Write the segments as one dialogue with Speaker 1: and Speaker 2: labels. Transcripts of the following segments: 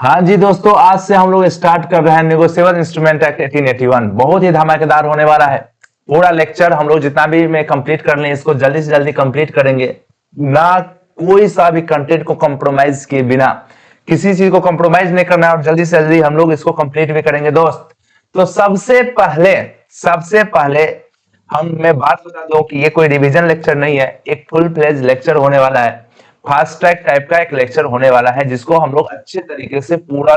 Speaker 1: हाँ जी दोस्तों, आज से हम लोग स्टार्ट कर रहे हैं नेगोशिएबल इंस्ट्रूमेंट एक्ट 1881। बहुत ही धमाकेदार होने वाला है। पूरा लेक्चर हम लोग जितना भी में कंप्लीट कर लें, इसको जल्दी से जल्दी कंप्लीट करेंगे। ना कोई सा भी कंटेंट को कॉम्प्रोमाइज किए बिना, किसी चीज को कॉम्प्रोमाइज नहीं करना है और जल्दी से जल्दी हम लोग इसको कंप्लीट भी करेंगे दोस्त। तो सबसे पहले मैं बात बता दूं कि ये कोई रिवीजन लेक्चर नहीं है, एक फुल फ्लेज लेक्चर होने वाला है। फास्ट ट्रैक टाइप का एक लेक्चर होने वाला है, जिसको हम लोग अच्छे तरीके से पूरा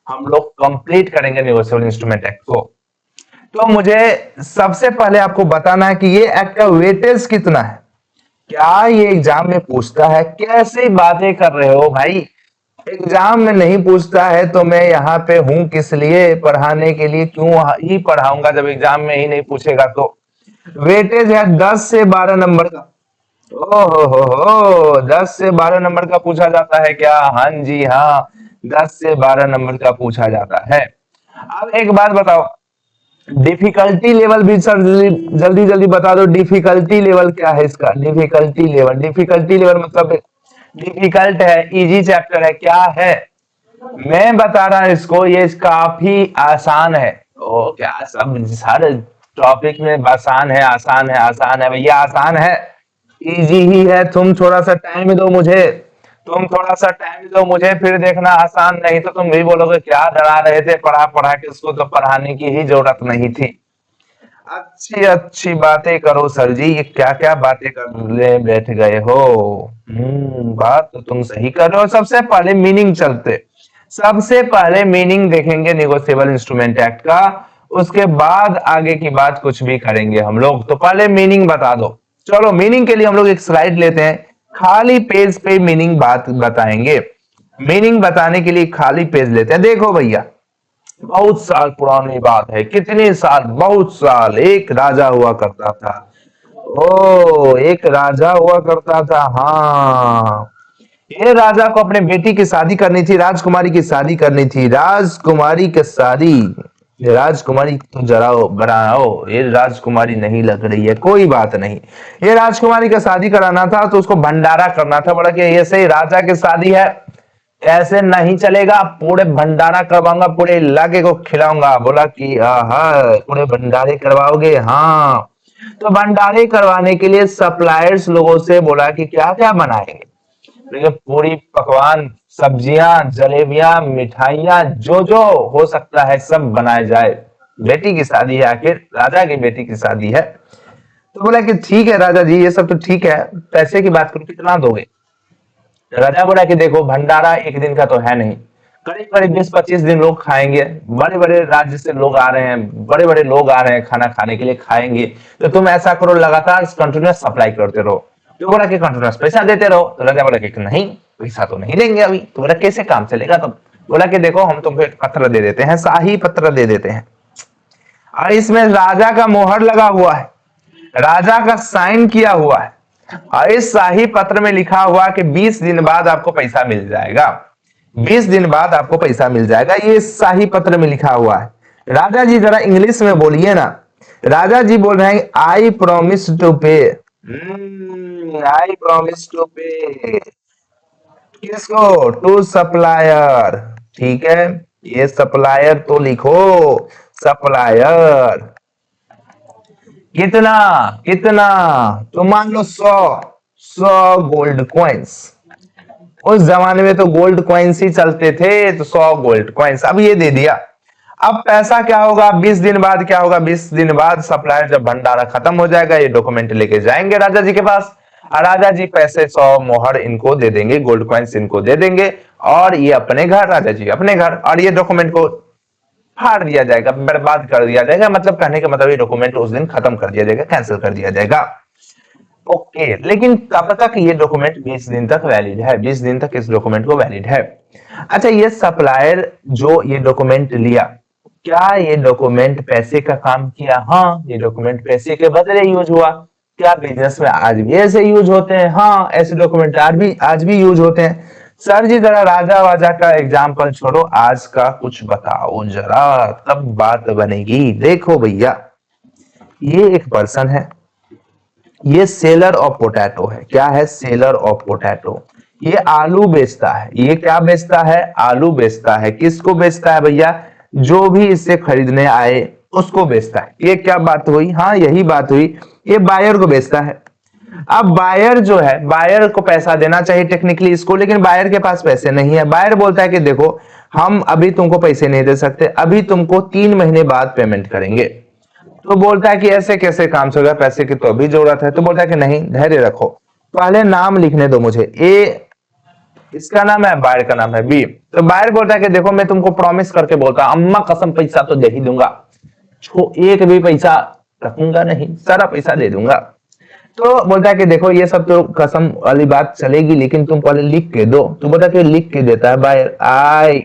Speaker 1: हम लोग कंप्लीट करेंगे नेगोशिएबल इंस्ट्रूमेंट एक्ट को। तो मुझे सबसे पहले आपको बताना है कि ये एक्ट का वेटेज कितना है। क्या ये एग्जाम में पूछता है? कैसे बातें कर रहे हो भाई, एग्जाम में नहीं पूछता है तो मैं यहाँ पे हूं किस लिए? पढ़ाने के लिए। क्यों ही पढ़ाऊंगा जब एग्जाम में ही नहीं पूछेगा तो। वेटेज है 10 से 12 नंबर का। ओहो हो, 10 से 12 नंबर का पूछा जाता है क्या? हाँ जी हाँ, 10 से 12 नंबर का पूछा जाता है। अब एक बात बताओ, डिफिकल्टी लेवल भी सर जल्दी जल्दी बता दो। डिफिकल्टी लेवल क्या है इसका? डिफिकल्टी लेवल मतलब डिफिकल्ट है, इजी चैप्टर है, क्या है? मैं बता रहा हूं इसको, ये काफी आसान है। ओ क्या, सब हर टॉपिक में आसान है, आसान है, आसान है भैया, आसान है, इजी ही है। तुम थोड़ा सा टाइम दो मुझे, फिर देखना आसान। नहीं तो तुम भी बोलोगे क्या डरा रहे थे, पढ़ा पढ़ा के उसको तो पढ़ाने की ही जरूरत नहीं थी। अच्छी अच्छी बातें करो सर जी, ये क्या क्या बातें करने बैठ गए हो? बात तो तुम सही कर रहे हो। सबसे पहले मीनिंग देखेंगे नेगोशिएबल इंस्ट्रूमेंट एक्ट का, उसके बाद आगे की बात कुछ भी करेंगे हम लोग। तो पहले मीनिंग बता दो। चलो, मीनिंग के लिए हम लोग एक स्लाइड लेते हैं, खाली पेज पे मीनिंग बात बताएंगे। मीनिंग बताने के लिए खाली पेज लेते हैं। देखो भैया, बहुत साल पुरानी बात है। कितने साल? बहुत साल। एक राजा हुआ करता था। एक राजा हुआ करता था, हाँ। ये राजा को अपने बेटी की शादी करनी थी, राजकुमारी की शादी करनी थी। राजकुमारी तो जरा बनाओ, ये राजकुमारी नहीं लग रही है, कोई बात नहीं। ये राजकुमारी का शादी कराना था तो उसको भंडारा करना था। बोला कि ऐसे ही राजा की शादी है, ऐसे नहीं चलेगा, पूरे भंडारा करवाऊंगा, पूरे इलाके को खिलाऊंगा। बोला कि पूरे भंडारे करवाओगे? हाँ। तो भंडारे करवाने के लिए सप्लायर्स लोगों से बोला कि क्या क्या बनाएंगे। देखिए, पूरी पकवान, सब्जियां, जलेबियां, मिठाइयां, जो जो हो सकता है सब बनाए जाए। बेटी की शादी है, आखिर राजा की बेटी की शादी है। तो बोला कि ठीक है राजा जी, ये सब तो ठीक है, पैसे की बात करो, कितना दोगे? राजा बोला कि देखो, भंडारा एक दिन का तो है नहीं, करीब करीब 20-25 दिन लोग खाएंगे। बड़े बड़े राज्य से लोग आ रहे हैं, बड़े बड़े लोग आ रहे हैं खाना खाने के लिए, खाएंगे। तो तुम ऐसा करो, लगातार कंटिन्यूस सप्लाई करते रहो। तो बोला कि कंटिन्यूस पैसा देते रहो। तो राजा बोला कि नहीं, पैसा तो नहीं देंगे अभी। तो बोला कैसे काम चलेगा? तो बोला कि देखो, हम तुमको एक पत्र दे देते हैं, शाही पत्र दे देते हैं, और इसमें राजा का मोहर लगा हुआ है, राजा का साइन किया हुआ है, और इस शाही पत्र में लिखा हुआ कि 20 दिन बाद आपको पैसा मिल जाएगा। 20 दिन बाद आपको पैसा मिल जाएगा, ये शाही पत्र में लिखा हुआ है। राजा जी जरा इंग्लिश में बोलिए ना। राजा जी बोल रहे हैं आई प्रोमिस टू पे। आई प्रोमिस टू पे किसको? To supplier. ठीक है, ये सप्लायर तो लिखो, सप्लायर। कितना? कितना? तो मान लो 100 गोल्ड कॉइन्स। उस जमाने में तो गोल्ड कॉइन्स ही चलते थे, तो 100 गोल्ड कॉइन्स। अब ये दे दिया। अब पैसा क्या होगा? 20 दिन बाद क्या होगा? 20 दिन बाद सप्लायर जब भंडारा खत्म हो जाएगा, ये डॉक्यूमेंट लेके जाएंगे राजा जी के पास, और राजा जी पैसे 100 मोहर इनको दे देंगे, गोल्ड कॉइन्स इनको दे देंगे, और ये अपने घर, राजा जी अपने घर, और ये डॉक्यूमेंट को फाड़ दिया जाएगा, बर्बाद कर दिया जाएगा। मतलब कहने का मतलब ये डॉक्यूमेंट उस दिन खत्म कर दिया जाएगा, कैंसिल कर दिया जाएगा। ओके, लेकिन तब तक ये डॉक्यूमेंट 20 दिन तक वैलिड है, 20 दिन तक इस डॉक्यूमेंट को वैलिड है। अच्छा, ये सप्लायर जो ये डॉक्यूमेंट लिया, क्या ये डॉक्यूमेंट पैसे का काम किया? हाँ, ये डॉक्यूमेंट पैसे के बदले यूज हुआ। क्या बिजनेस में आज भी ऐसे यूज होते हैं? हाँ, ऐसे डॉक्यूमेंट आज भी यूज होते हैं। सर जी जरा राजा वाजा का एग्जाम्पल छोड़ो, आज का कुछ बताओ जरा, तब बात बनेगी। देखो भैया, ये एक पर्सन है, ये सेलर ऑफ पोटैटो है। क्या है? Seller of potato. ये आलू बेचता है। ये क्या बेचता है? आलू बेचता है। किसको बेचता है भैया? जो भी इससे खरीदने आए उसको बेचता है। ये क्या बात हुई? हाँ यही बात हुई। ये बायर को बेचता है। अब बायर जो है, बायर को पैसा देना चाहिए टेक्निकली इसको, लेकिन बायर के पास पैसे नहीं है। बायर बोलता है कि देखो हम अभी तुमको पैसे नहीं दे सकते, अभी तुमको 3 महीने बाद पेमेंट करेंगे। तो बोलता है कि ऐसे कैसे काम चलेगा, पैसे की तो अभी जरूरत है। तो बोलता है कि नहीं, धैर्य रखो, पहले नाम लिखने दो मुझे। ए इसका नाम है, बायर का नाम है बी। तो बायर बोलता है कि देखो मैं तुमको प्रॉमिस करके बोलता हूं, अम्मा कसम पैसा तो दे ही दूंगा, एक भी पैसा रखूंगा नहीं, सारा पैसा दे दूंगा। तो बोलता है कि देखो ये सब तो कसम वाली बात चलेगी, लेकिन तुम पहले लिख के दो। तो बोलता है कि लिख के देता है buyer, I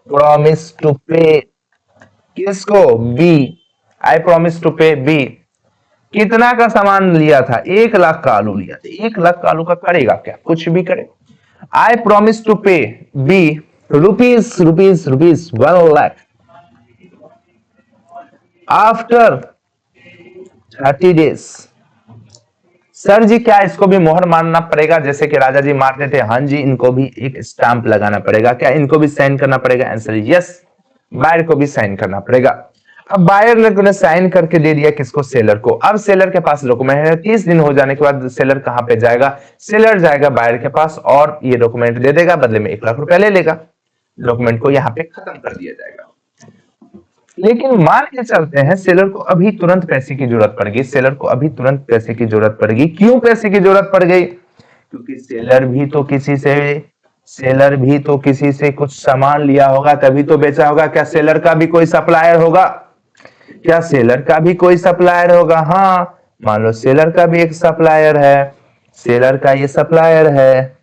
Speaker 1: promise to pay, किसको? B. I promise to pay B. कितना का सामान लिया था? 1 लाख का आलू लिया था। 1 लाख का आलू का करेगा क्या? कुछ भी करे। I promise to pay B rupees rupees rupees 1 lakh after 30 days. Sir ji क्या इसको भी मोहर मारना पड़ेगा जैसे कि राजा जी मारते थे? हाँ जी, इनको भी एक स्टाम्प लगाना पड़ेगा। क्या इनको भी साइन करना पड़ेगा? आंसर यस, बायर को भी साइन करना पड़ेगा। अब बायर ने साइन करके दे दिया किसको? सेलर को। अब सेलर के पास डॉक्यूमेंट है। 30 दिन हो जाने के बाद सेलर कहां पे जाएगा? सेलर जाएगा बायर के पास और ये डॉक्यूमेंट दे देगा, बदले में 1 लाख रुपया ले लेगा। डॉक्यूमेंट को यहाँ पे खत्म कर दिया जाएगा। लेकिन मान के चलते हैं सेलर को अभी तुरंत पैसे की जरूरत पड़ गई। सेलर को अभी तुरंत पैसे की जरूरत पड़ गई। क्यों पैसे की जरूरत पड़ गई? क्योंकि सेलर भी तो किसी से कुछ सामान लिया होगा तभी तो बेचा होगा। क्या सेलर का भी कोई सप्लायर होगा? क्या सेलर का भी कोई सप्लायर होगा? हाँ, मान लो सेलर का भी एक सप्लायर है। सेलर का ये सप्लायर है।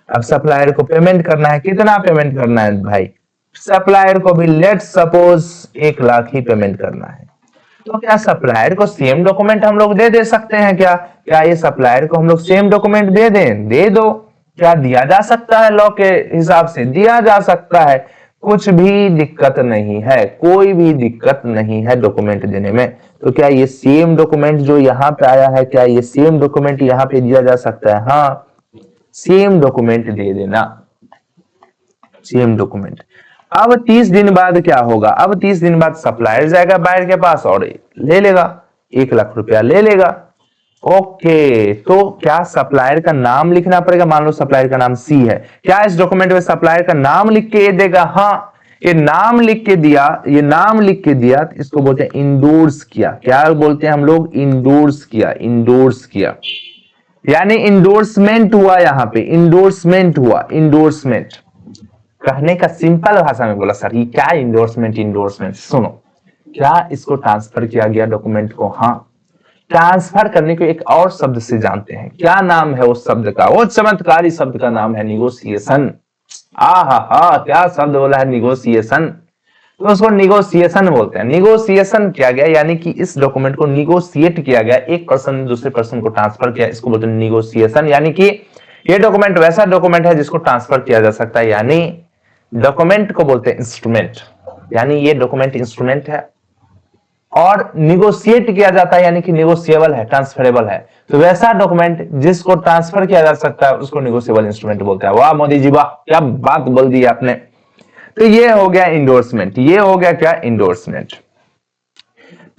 Speaker 1: अब सप्लायर को पेमेंट करना है। कितना पेमेंट करना है भाई? सप्लायर को भी लेट सपोज 1 लाख ही पेमेंट करना है। तो क्या सप्लायर को सेम डॉक्यूमेंट हम लोग दे सकते हैं? क्या ये सप्लायर को हम लोग सेम डॉक्यूमेंट दे दें? दे दो। क्या दिया जा सकता है? लॉ के हिसाब से दिया जा सकता है। कुछ भी दिक्कत नहीं है, कोई भी दिक्कत नहीं है डॉक्यूमेंट देने में। तो क्या ये सेम डॉक्यूमेंट जो यहाँ पे आया है, क्या ये सेम डॉक्यूमेंट यहाँ पे दिया जा सकता है? हाँ, सेम डॉक्यूमेंट दे देना, सेम डॉक्यूमेंट। अब 30 दिन बाद क्या होगा? अब 30 दिन बाद सप्लायर जाएगा बायर के पास और ले लेगा, 1 लाख रुपया ले लेगा। ओके, तो क्या सप्लायर का नाम लिखना पड़ेगा? मान लो सप्लायर का नाम सी है। क्या इस डॉक्यूमेंट में सप्लायर का नाम लिख के देगा? हाँ, ये नाम लिख के दिया, ये नाम लिख के दिया, इसको बोलते हैं इंडोर्स किया। क्या बोलते हैं हम लोग? इंडोर्स किया, इंडोर्स किया, यानी इंडोर्समेंट हुआ। यहां पे इंडोर्समेंट हुआ, इंडोर्समेंट। कहने का सिंपल भाषा में बोला सर, ये क्या इंडोर्समेंट? इंडोर्समेंट सुनो, क्या इसको ट्रांसफर किया गया डॉक्यूमेंट को? हाँ, ट्रांसफर करने को एक और शब्द से जानते हैं। क्या नाम है उस शब्द का? वो चमत्कारी शब्द का नाम है निगोशिएशन। हा, क्या शब्द बोला है? निगोशिएशन। तो उसको निगोशिएशन बोलते हैं। निगोशिएशन किया गया यानी कि इस डॉक्यूमेंट को निगोशिएट किया गया, एक पर्सन ने दूसरे पर्सन को ट्रांसफर किया, इसको बोलते हैं निगोशिएशन। यानी कि ये डॉक्यूमेंट वैसा डॉक्यूमेंट है जिसको ट्रांसफर किया जा सकता है, यानी डॉक्यूमेंट को बोलते हैं इंस्ट्रूमेंट। यानी ये डॉक्यूमेंट इंस्ट्रूमेंट है और निगोशिएट किया जाता है, यानी कि निगोशिएबल है, ट्रांसफरेबल है। तो वैसा डॉक्यूमेंट जिसको ट्रांसफर किया जा सकता है उसको निगोशिएबल इंस्ट्रूमेंट बोलते हैं। वाह मोदी जी वाह, क्या बात बोल दी आपने। तो ये हो गया इंडोर्समेंट। ये हो गया क्या? इंडोर्समेंट।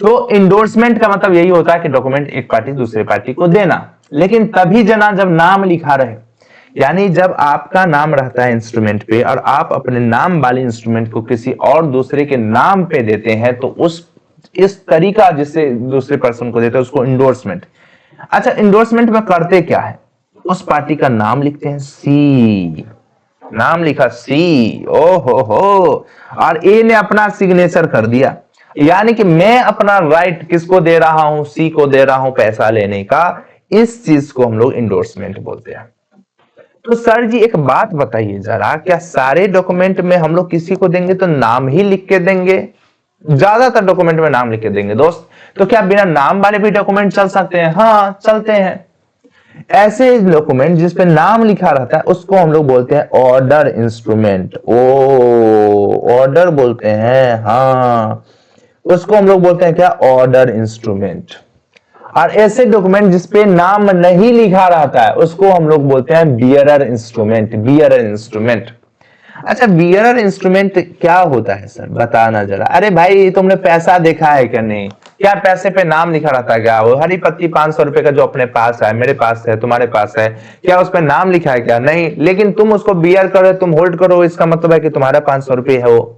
Speaker 1: तो इंडोर्समेंट का मतलब यही होता है कि डॉक्यूमेंट एक पार्टी दूसरे पार्टी को देना, लेकिन तभी जना जब नाम लिखा रहे। यानी जब आपका नाम रहता है इंस्ट्रूमेंट पे और आप अपने नाम वाले इंस्ट्रूमेंट को किसी और दूसरे के नाम पे देते हैं, तो इस तरीका जिससे दूसरे पर्सन को देते हैं उसको इंडोर्समेंट। अच्छा, इंडोर्समेंट में करते क्या है? उस पार्टी का नाम लिखते हैं, सी, नाम लिखा सी, ओ हो, और ए ने अपना सिग्नेचर कर दिया। यानी कि मैं अपना राइट किसको दे रहा हूं? सी को दे रहा हूं पैसा लेने का। इस चीज को हम लोग इंडोर्समेंट बोलते हैं। तो सर जी एक बात बताइए जरा, क्या सारे डॉक्यूमेंट में हम लोग किसी को देंगे तो नाम ही लिख के देंगे? ज्यादातर डॉक्यूमेंट में नाम लिख के देंगे दोस्त। तो क्या बिना नाम वाले भी डॉक्यूमेंट चल सकते हैं? हाँ, चलते हैं। ऐसे डॉक्यूमेंट जिसपे नाम लिखा रहता है उसको हम लोग बोलते हैं ऑर्डर इंस्ट्रूमेंट। ऑर्डर बोलते हैं, हाँ, उसको हम लोग बोलते हैं क्या? Order instrument. और ऐसे डॉक्यूमेंट जिसपे नाम नहीं लिखा रहता है उसको हम लोग बोलते हैं बियरर इंस्ट्रूमेंट। Bearer instrument. अच्छा, बियरर इंस्ट्रूमेंट क्या होता है सर, बताना जरा। अरे भाई, तुमने पैसा देखा है क्या? नहीं। क्या पैसे पे नाम लिखा रहता है क्या? वो हरी पत्ती 500 रुपए का जो अपने पास है, मेरे पास है, तुम्हारे पास है, क्या उस पे नाम लिखा है क्या? नहीं। लेकिन तुम उसको बियर करो, तुम होल्ड करो, इसका मतलब है कि तुम्हारा 500 रुपये है वो।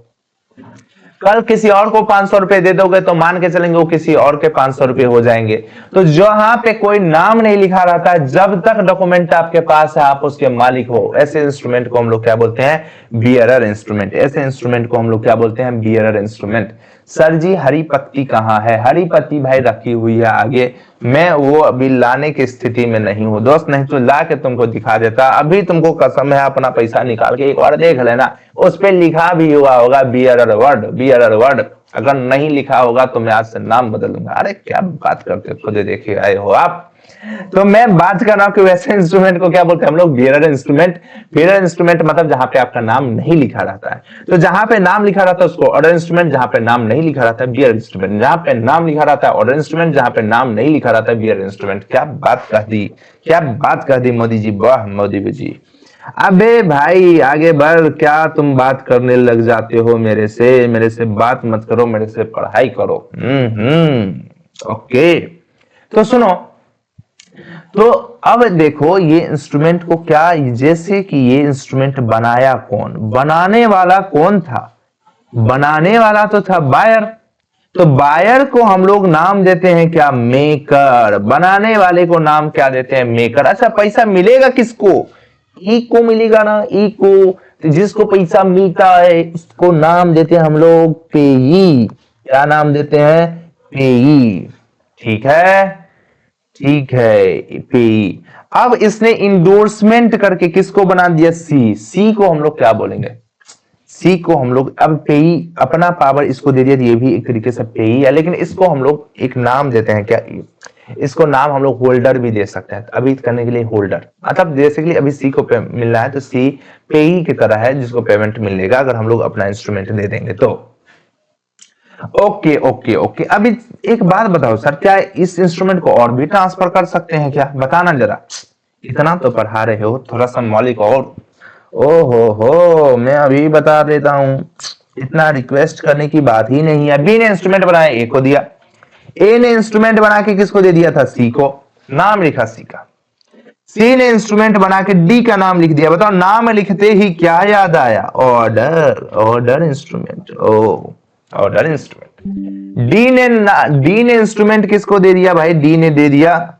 Speaker 1: कल किसी और को 500 रुपए दे दोगे तो मान के चलेंगे वो किसी और के 500 रुपए हो जाएंगे। तो जहां पे कोई नाम नहीं लिखा रहता है, जब तक डॉक्यूमेंट आपके पास है आप उसके मालिक हो, ऐसे इंस्ट्रूमेंट को हम लोग क्या बोलते हैं? Bearer instrument. ऐसे इंस्ट्रूमेंट को हम लोग क्या बोलते हैं? Bearer instrument. सर जी, हरी पत्ती कहाँ है? हरी पत्ती भाई रखी हुई है आगे, मैं वो अभी लाने की स्थिति में नहीं हूं दोस्त, नहीं तो ला के तुमको दिखा देता। अभी तुमको कसम है, अपना पैसा निकाल के एक बार देख लेना, उस पे लिखा भी हुआ होगा बियरर वर्ड, बियरर वर्ड। अगर नहीं लिखा होगा तो मैं आज से नाम बदलूंगा। अरे क्या बात करते, खुद देखिए आए हो आप। तो मैं बात कर रहा हूं कि वैसे इंस्ट्रूमेंट को क्या बोलते हैं हम लोग? Bearer instrument. बियरर इंस्ट्रूमेंट मतलब जहां पे आपका नाम नहीं लिखा रहता है। तो जहां पे नाम लिखा रहता है उसको ऑर्डर इंस्ट्रूमेंट, जहां पे नाम नहीं लिखा रहता है बियर इंस्ट्रूमेंट, जहां पे नाम लिखा रहता है ऑर्डर इंस्ट्रूमेंट, जहां पे नाम नहीं लिखा रहता है बियर इंस्ट्रूमेंट। क्या बात कह दी, क्या बात कह दी मोदी जी, वाह मोदी जी। अबे भाई आगे बढ़, क्या तुम बात करने लग जाते हो मेरे से बात मत करो, मेरे से पढ़ाई करो। ओके, तो सुनो। तो अब देखो ये इंस्ट्रूमेंट को क्या, जैसे कि ये इंस्ट्रूमेंट बनाया कौन, बनाने वाला कौन था? बनाने वाला तो था बायर। तो बायर को हम लोग नाम देते हैं क्या? मेकर। बनाने वाले को नाम क्या देते हैं? मेकर। अच्छा, पैसा मिलेगा किसको? ई को मिलेगा ना, ई को। तो जिसको पैसा मिलता है उसको नाम देते हैं हम लोग पेई। क्या नाम देते हैं? पेई। ठीक है, ठीक है, पेई। अब इसने इंडोर्समेंट करके किसको बना दिया? सी। सी को हम लोग क्या बोलेंगे? सी को हम लोग अब पेई, अपना पावर इसको दे दिया, ये भी एक तरीके से पेई है, लेकिन इसको हम लोग एक नाम देते हैं क्या? इसको नाम हम लोग होल्डर भी दे सकते हैं। अभी करने के लिए होल्डर, मतलब बेसिकली अभी सी को मिल रहा है तो सी पेई की तरह है जिसको पेमेंट मिलेगा अगर हम लोग अपना इंस्ट्रूमेंट दे देंगे तो। Okay okay okay. अभी एक बात बताओ सर, क्या इस इंस्ट्रूमेंट को और भी ट्रांसफर कर सकते हैं क्या? बताना जरा। इतना तो पढ़ा रहे हो, थोड़ा सा मौलिक और। हो, मैं अभी बता देता हूं, इतना रिक्वेस्ट करने की बात ही नहीं है। बी ने इंस्ट्रूमेंट बनाया, ए को दिया। ए ने इंस्ट्रूमेंट बना के किसको दे दिया था? सी को। नाम लिखा सी का। सी ने इंस्ट्रूमेंट बना के डी का नाम लिख दिया। बताओ नाम लिखते ही क्या याद आया? ऑर्डर। Order instrument. ओ, ऑर्डर इंस्ट्रूमेंट। डी ने इंस्ट्रूमेंट किसको दे दिया भाई? डी ने दे दिया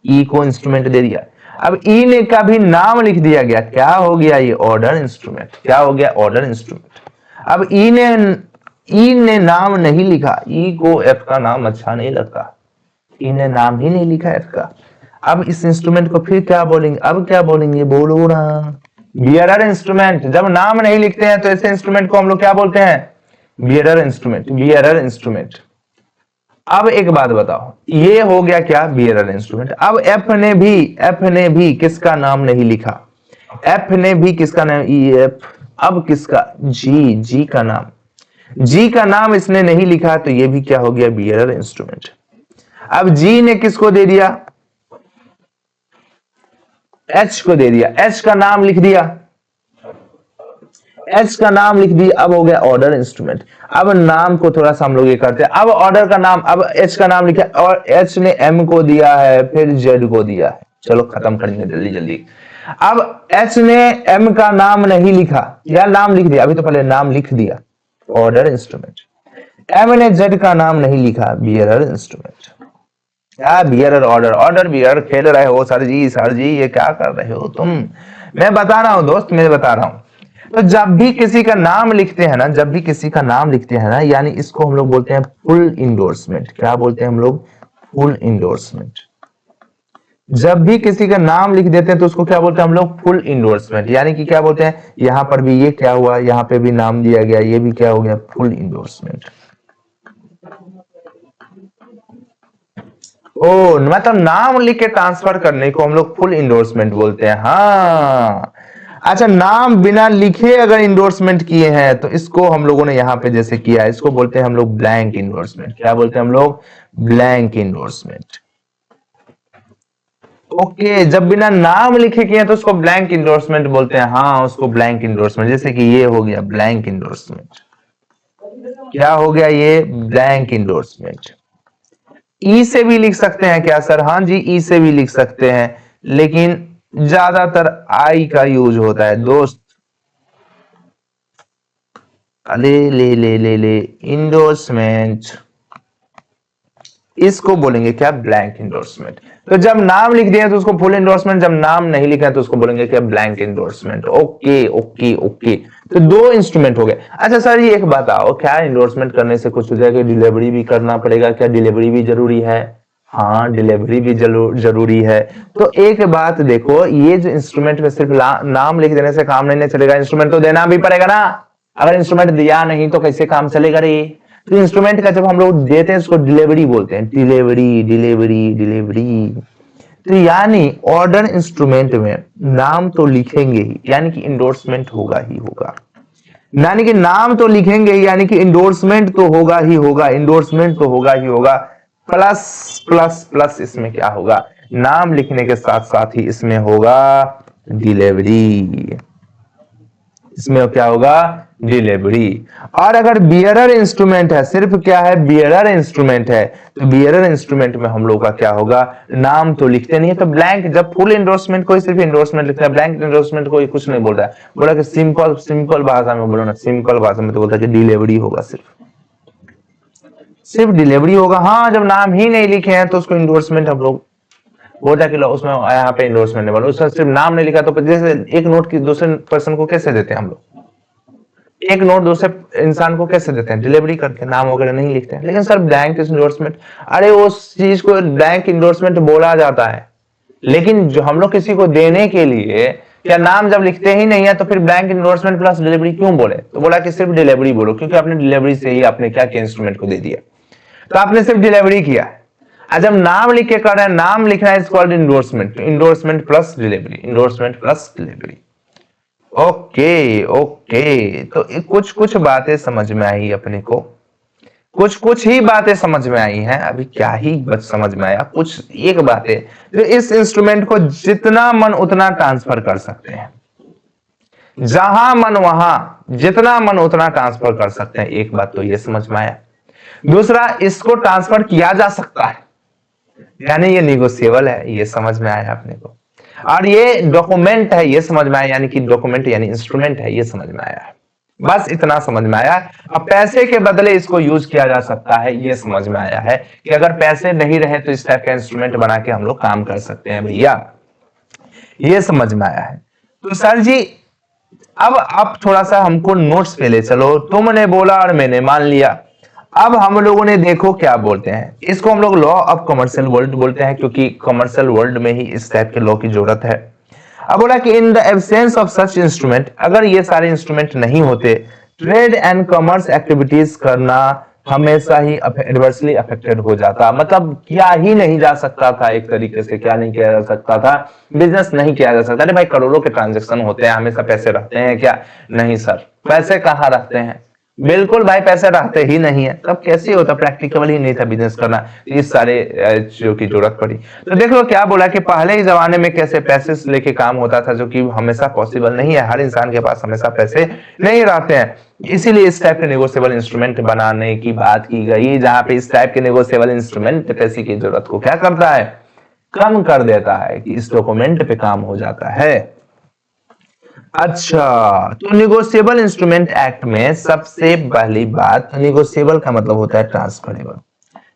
Speaker 1: ई को इंस्ट्रूमेंट दे दिया। अब ई ने का भी नाम लिख दिया गया, क्या हो गया? ये ऑर्डर इंस्ट्रूमेंट। क्या हो गया? Order instrument. अब ई ने नाम नहीं लिखा, ई को एफ का नाम अच्छा नहीं लगता, ई ने नाम ही नहीं लिखा एफ का। अब इस इंस्ट्रूमेंट को फिर क्या बोलेंगे? अब क्या बोलेंगे? बोलो ना। Bearer instrument. जब नाम नहीं लिखते हैं तो ऐसे इंस्ट्रूमेंट को हम लोग क्या बोलते हैं? Bearer instrument. Bearer instrument. अब एक बात बताओ, ये हो गया क्या? Bearer instrument. अब एफ ने भी किसका नाम नहीं लिखा? एफ ने भी किसका नाम? E F. अब किसका? जी। जी का नाम। जी का नाम इसने नहीं लिखा तो ये भी क्या हो गया? Bearer instrument. अब जी ने किसको दे दिया? एच को दे दिया। एच का नाम लिख दिया, एच का नाम लिख दिया। अब हो गया ऑर्डर इंस्ट्रूमेंट। अब नाम को थोड़ा सा हम लोग ये करते हैं। अब ऑर्डर का नाम, अब एच का नाम लिखा और एच ने एम को दिया है, फिर जेड को दिया है। चलो खत्म करेंगे जल्दी जल्दी। अब एच ने एम का नाम नहीं लिखा या नाम लिख दिया, अभी तो पहले नाम लिख दिया, ऑर्डर इंस्ट्रूमेंट। एम ने जेड का नाम नहीं लिखा, बियरर इंस्ट्रूमेंट। क्या बियरर ऑर्डर? ऑर्डर बियरर खेल रहे हो सर जी ये क्या कर रहे हो तुम? मैं बता रहा हूं दोस्त, मैं बता रहा हूं। तो जब भी किसी का नाम लिखते हैं ना, जब भी किसी का नाम लिखते हैं ना, यानी इसको हम लोग बोलते हैं फुल इंडोर्समेंट। क्या बोलते हैं हम लोग? Full endorsement. जब भी किसी का नाम लिख देते हैं तो उसको क्या बोलते हैं हम लोग? Full endorsement. यानी कि क्या बोलते हैं, यहां पर भी ये क्या हुआ, यहां पे भी नाम दिया गया, ये भी क्या हो गया? Full endorsement. ओ, मतलब नाम लिख के ट्रांसफर करने को हम लोग फुल इंडोर्समेंट बोलते हैं। हाँ, अच्छा, नाम बिना लिखे अगर इंडोर्समेंट किए हैं तो इसको हम लोगों ने यहां पे जैसे किया है, इसको बोलते हैं हम लोग ब्लैंक इंडोर्समेंट। क्या बोलते हैं हम लोग? Blank endorsement. ओके, जब बिना नाम लिखे किए तो उसको ब्लैंक इंडोर्समेंट बोलते हैं। हाँ, उसको ब्लैंक इंडोर्समेंट, जैसे कि ये हो गया ब्लैंक इंडोर्समेंट। क्या हो गया ये? Blank endorsement. ई से भी लिख सकते हैं क्या सर? हाँ जी, ई से भी लिख सकते हैं, लेकिन ज्यादातर आई का यूज होता है दोस्त। अरे ले ले ले ले इंडोर्समेंट, इसको बोलेंगे क्या? Blank endorsement. तो जब नाम लिख दिया तो उसको फुल इंडोर्समेंट, जब नाम नहीं लिखा है तो उसको बोलेंगे क्या? Blank endorsement. Okay okay okay, तो दो इंस्ट्रूमेंट हो गए। अच्छा सर, ये एक बताओ, क्या इंडोर्समेंट करने से कुछ हो जाएगा? डिलीवरी भी करना पड़ेगा क्या? डिलीवरी भी जरूरी है? हाँ, डिलीवरी भी जरूरी है। तो एक बात देखो, ये जो इंस्ट्रूमेंट में सिर्फ नाम लिख देने से काम नहीं चलेगा, इंस्ट्रूमेंट तो देना भी पड़ेगा ना। अगर इंस्ट्रूमेंट दिया नहीं तो कैसे काम चलेगा रे? तो इंस्ट्रूमेंट का जब हम लोग देते हैं उसको डिलीवरी बोलते हैं। Delivery delivery delivery. तो यानी ऑर्डर इंस्ट्रूमेंट में नाम तो लिखेंगे ही, यानी कि इंडोर्समेंट होगा ही होगा। यानी कि नाम तो लिखेंगे ही, यानी कि इंडोर्समेंट तो होगा ही होगा। इंडोर्समेंट तो होगा ही होगा। प्लस प्लस प्लस इसमें क्या होगा? नाम लिखने के साथ साथ ही इसमें होगा डिलीवरी। इसमें क्या होगा? डिलीवरी। और अगर बियरर इंस्ट्रूमेंट है, सिर्फ क्या है? बियरर इंस्ट्रूमेंट है, तो बियरर इंस्ट्रूमेंट में हम लोग का क्या होगा? नाम तो लिखते नहीं है, तो ब्लैंक। जब फुल इंडोर्समेंट कोई सिर्फ इंडोर्समेंट लिखता है, ब्लैंक इंडोर्समेंट कोई कुछ नहीं बोल रहा है, बोला कि सिंपल सिंपल भाषा में बोलो ना, सिंपल भाषा में तो बोलता है कि डिलीवरी होगा, सिर्फ डिलीवरी होगा। हाँ, जब नाम ही नहीं लिखे हैं तो उसको इंडोर्समेंट हम लोग बोलता है कि उसमें यहाँ पे इंडोर्समेंट नहीं बोलो। उसका सिर्फ नाम नहीं लिखा तो जैसे एक नोट की दूसरे पर्सन को कैसे देते हैं हम लोग? एक नोट दूसरे इंसान को कैसे देते हैं? डिलीवरी करके, नाम वगैरह नहीं लिखते हैं। लेकिन सर ब्लैंक इंडोर्समेंट, अरे उस चीज को ब्लैंक इंडोर्समेंट बोला जाता है, लेकिन जो हम लोग किसी को देने के लिए क्या नाम जब लिखते ही नहीं है तो फिर ब्लैंक इंडोर्समेंट प्लस डिलीवरी क्यों बोले? तो बोला कि सिर्फ डिलीवरी बोलो, क्योंकि आपने डिलीवरी से ही आपने क्या किया? इंस्ट्रूमेंट को दे दिया, तो आपने सिर्फ डिलीवरी किया है। जब नाम लिख के कर रहे हैं, नाम लिखना is called endorsement. Endorsement plus delivery, endorsement plus delivery. Okay okay, तो कुछ कुछ बातें समझ में आई अपने को, कुछ कुछ ही बातें समझ में आई हैं। अभी क्या ही बस समझ में आया, कुछ एक बातें जो इस इंस्ट्रूमेंट को जितना मन उतना ट्रांसफर कर सकते हैं, जहां मन वहां जितना मन उतना ट्रांसफर कर सकते हैं। एक बात तो ये समझ में आया। दूसरा, इसको ट्रांसफर किया जा सकता है, यानी ये निगोशिएबल है, ये समझ में आया अपने को। और ये डॉक्यूमेंट है, ये समझ में आया, यानी कि डॉक्यूमेंट यानी इंस्ट्रूमेंट है, ये समझ में आया है। बस इतना समझ में आया। अब पैसे के बदले इसको यूज किया जा सकता है, ये समझ में आया है कि अगर पैसे नहीं रहे तो इस टाइप का इंस्ट्रूमेंट बना के हम लोग काम कर सकते हैं भैया, ये समझ में आया है। तो सर जी, अब थोड़ा सा हमको नोट्स पे ले चलो। तुमने बोला और मैंने मान लिया। अब हम लोगों ने देखो क्या बोलते हैं, इसको हम लोग लॉ ऑफ कमर्शियल वर्ल्ड बोलते हैं, क्योंकि कमर्शियल वर्ल्ड में ही इस टाइप के लॉ की जरूरत है। अब बोला कि in the absence of such instrument, अगर ये सारे इंस्ट्रूमेंट नहीं होते, ट्रेड एंड कॉमर्स एक्टिविटीज करना हमेशा ही एडवर्सली अफेक्टेड हो जाता। मतलब क्या ही नहीं जा सकता था, एक तरीके से क्या नहीं किया जा सकता था? बिजनेस नहीं किया जा सकता। अरे भाई, करोड़ों के ट्रांजेक्शन होते हैं, हमेशा पैसे रहते हैं क्या? नहीं सर, पैसे कहाँ रखते हैं? बिल्कुल भाई, पैसे रहते ही नहीं है। तब कैसे होता? प्रैक्टिकल ही नहीं था बिजनेस करना, इस सारे चीजों की जरूरत पड़ी। तो देख लो क्या बोला कि पहले ही जमाने में कैसे पैसे लेके काम होता था, जो कि हमेशा पॉसिबल नहीं है। हर इंसान के पास हमेशा पैसे नहीं रहते हैं, इसीलिए इस टाइप के नेगोशिएबल इंस्ट्रूमेंट बनाने की बात की गई, जहां पे इस टाइप के नेगोशिएबल इंस्ट्रूमेंट पैसे की जरूरत को क्या करता है? कम कर देता है, कि इस डॉक्यूमेंट पे काम हो जाता है। अच्छा, तो निगोशिएबल इंस्ट्रूमेंट एक्ट में सबसे पहली बात, निगोशिएबल का मतलब होता है ट्रांसफरेबल।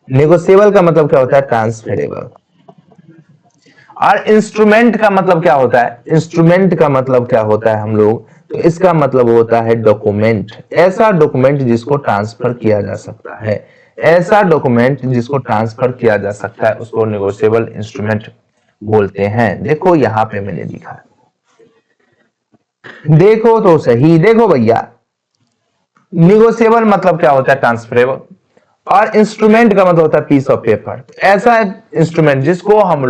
Speaker 1: निगोशिएबल का मतलब क्या होता है? ट्रांसफरेबल। और इंस्ट्रूमेंट का मतलब क्या होता है? इंस्ट्रूमेंट का मतलब क्या होता है हम लोग, तो इसका मतलब होता है डॉक्यूमेंट। ऐसा डॉक्यूमेंट जिसको ट्रांसफर किया जा सकता है, ऐसा डॉक्यूमेंट जिसको ट्रांसफर किया जा सकता है, उसको निगोशिएबल इंस्ट्रूमेंट बोलते हैं। देखो यहां पे मैंने लिखा, देखो तो सही, देखो भैया, निगोशिएबल मतलब क्या होता है? ट्रांसफरेबल। और इंस्ट्रूमेंट का मतलब होता है पीस ऑफ पेपर। ऐसा इंस्ट्रूमेंट जिसको हम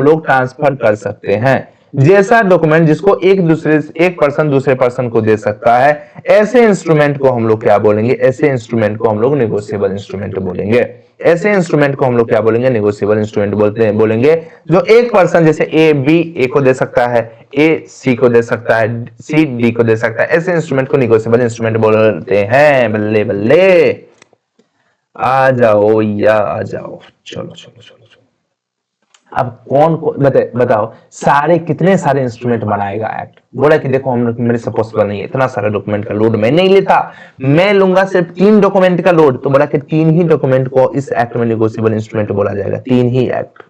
Speaker 1: लोग ट्रांसफर कर सकते हैं, जैसा डॉक्यूमेंट जिसको एक पर्सन दूसरे पर्सन को दे सकता है, ऐसे इंस्ट्रूमेंट को हम लोग क्या बोलेंगे? ऐसे इंस्ट्रूमेंट को हम लोग नेगोशिएबल इंस्ट्रूमेंट बोलेंगे। ऐसे इंस्ट्रूमेंट को हम लोग क्या बोलेंगे? नेगोशिएबल इंस्ट्रूमेंट बोलेंगे। जो एक पर्सन जैसे ए बी ए को दे सकता है, ए सी को दे सकता है, सी डी को दे सकता है, ऐसे इंस्ट्रूमेंट को नेगोशिएबल इंस्ट्रूमेंट बोलते हैं। बल्ले बल्ले, आ जाओ या आ जाओ, चलो चलो चलो। अब कौन को बताओ, सारे कितने सारे इंस्ट्रूमेंट बनाएगा एक्ट? बोला कि देखो हम मेरे से पॉसिबल नहीं है, इतना सारा डॉक्यूमेंट का लोड मैं नहीं लेता, मैं लूंगा सिर्फ 3 डॉक्यूमेंट का लोड। तो बोला कि 3 ही डॉक्यूमेंट को इस एक्ट में नेगोशिएबल इंस्ट्रूमेंट बोला जाएगा। 3 ही एक्ट,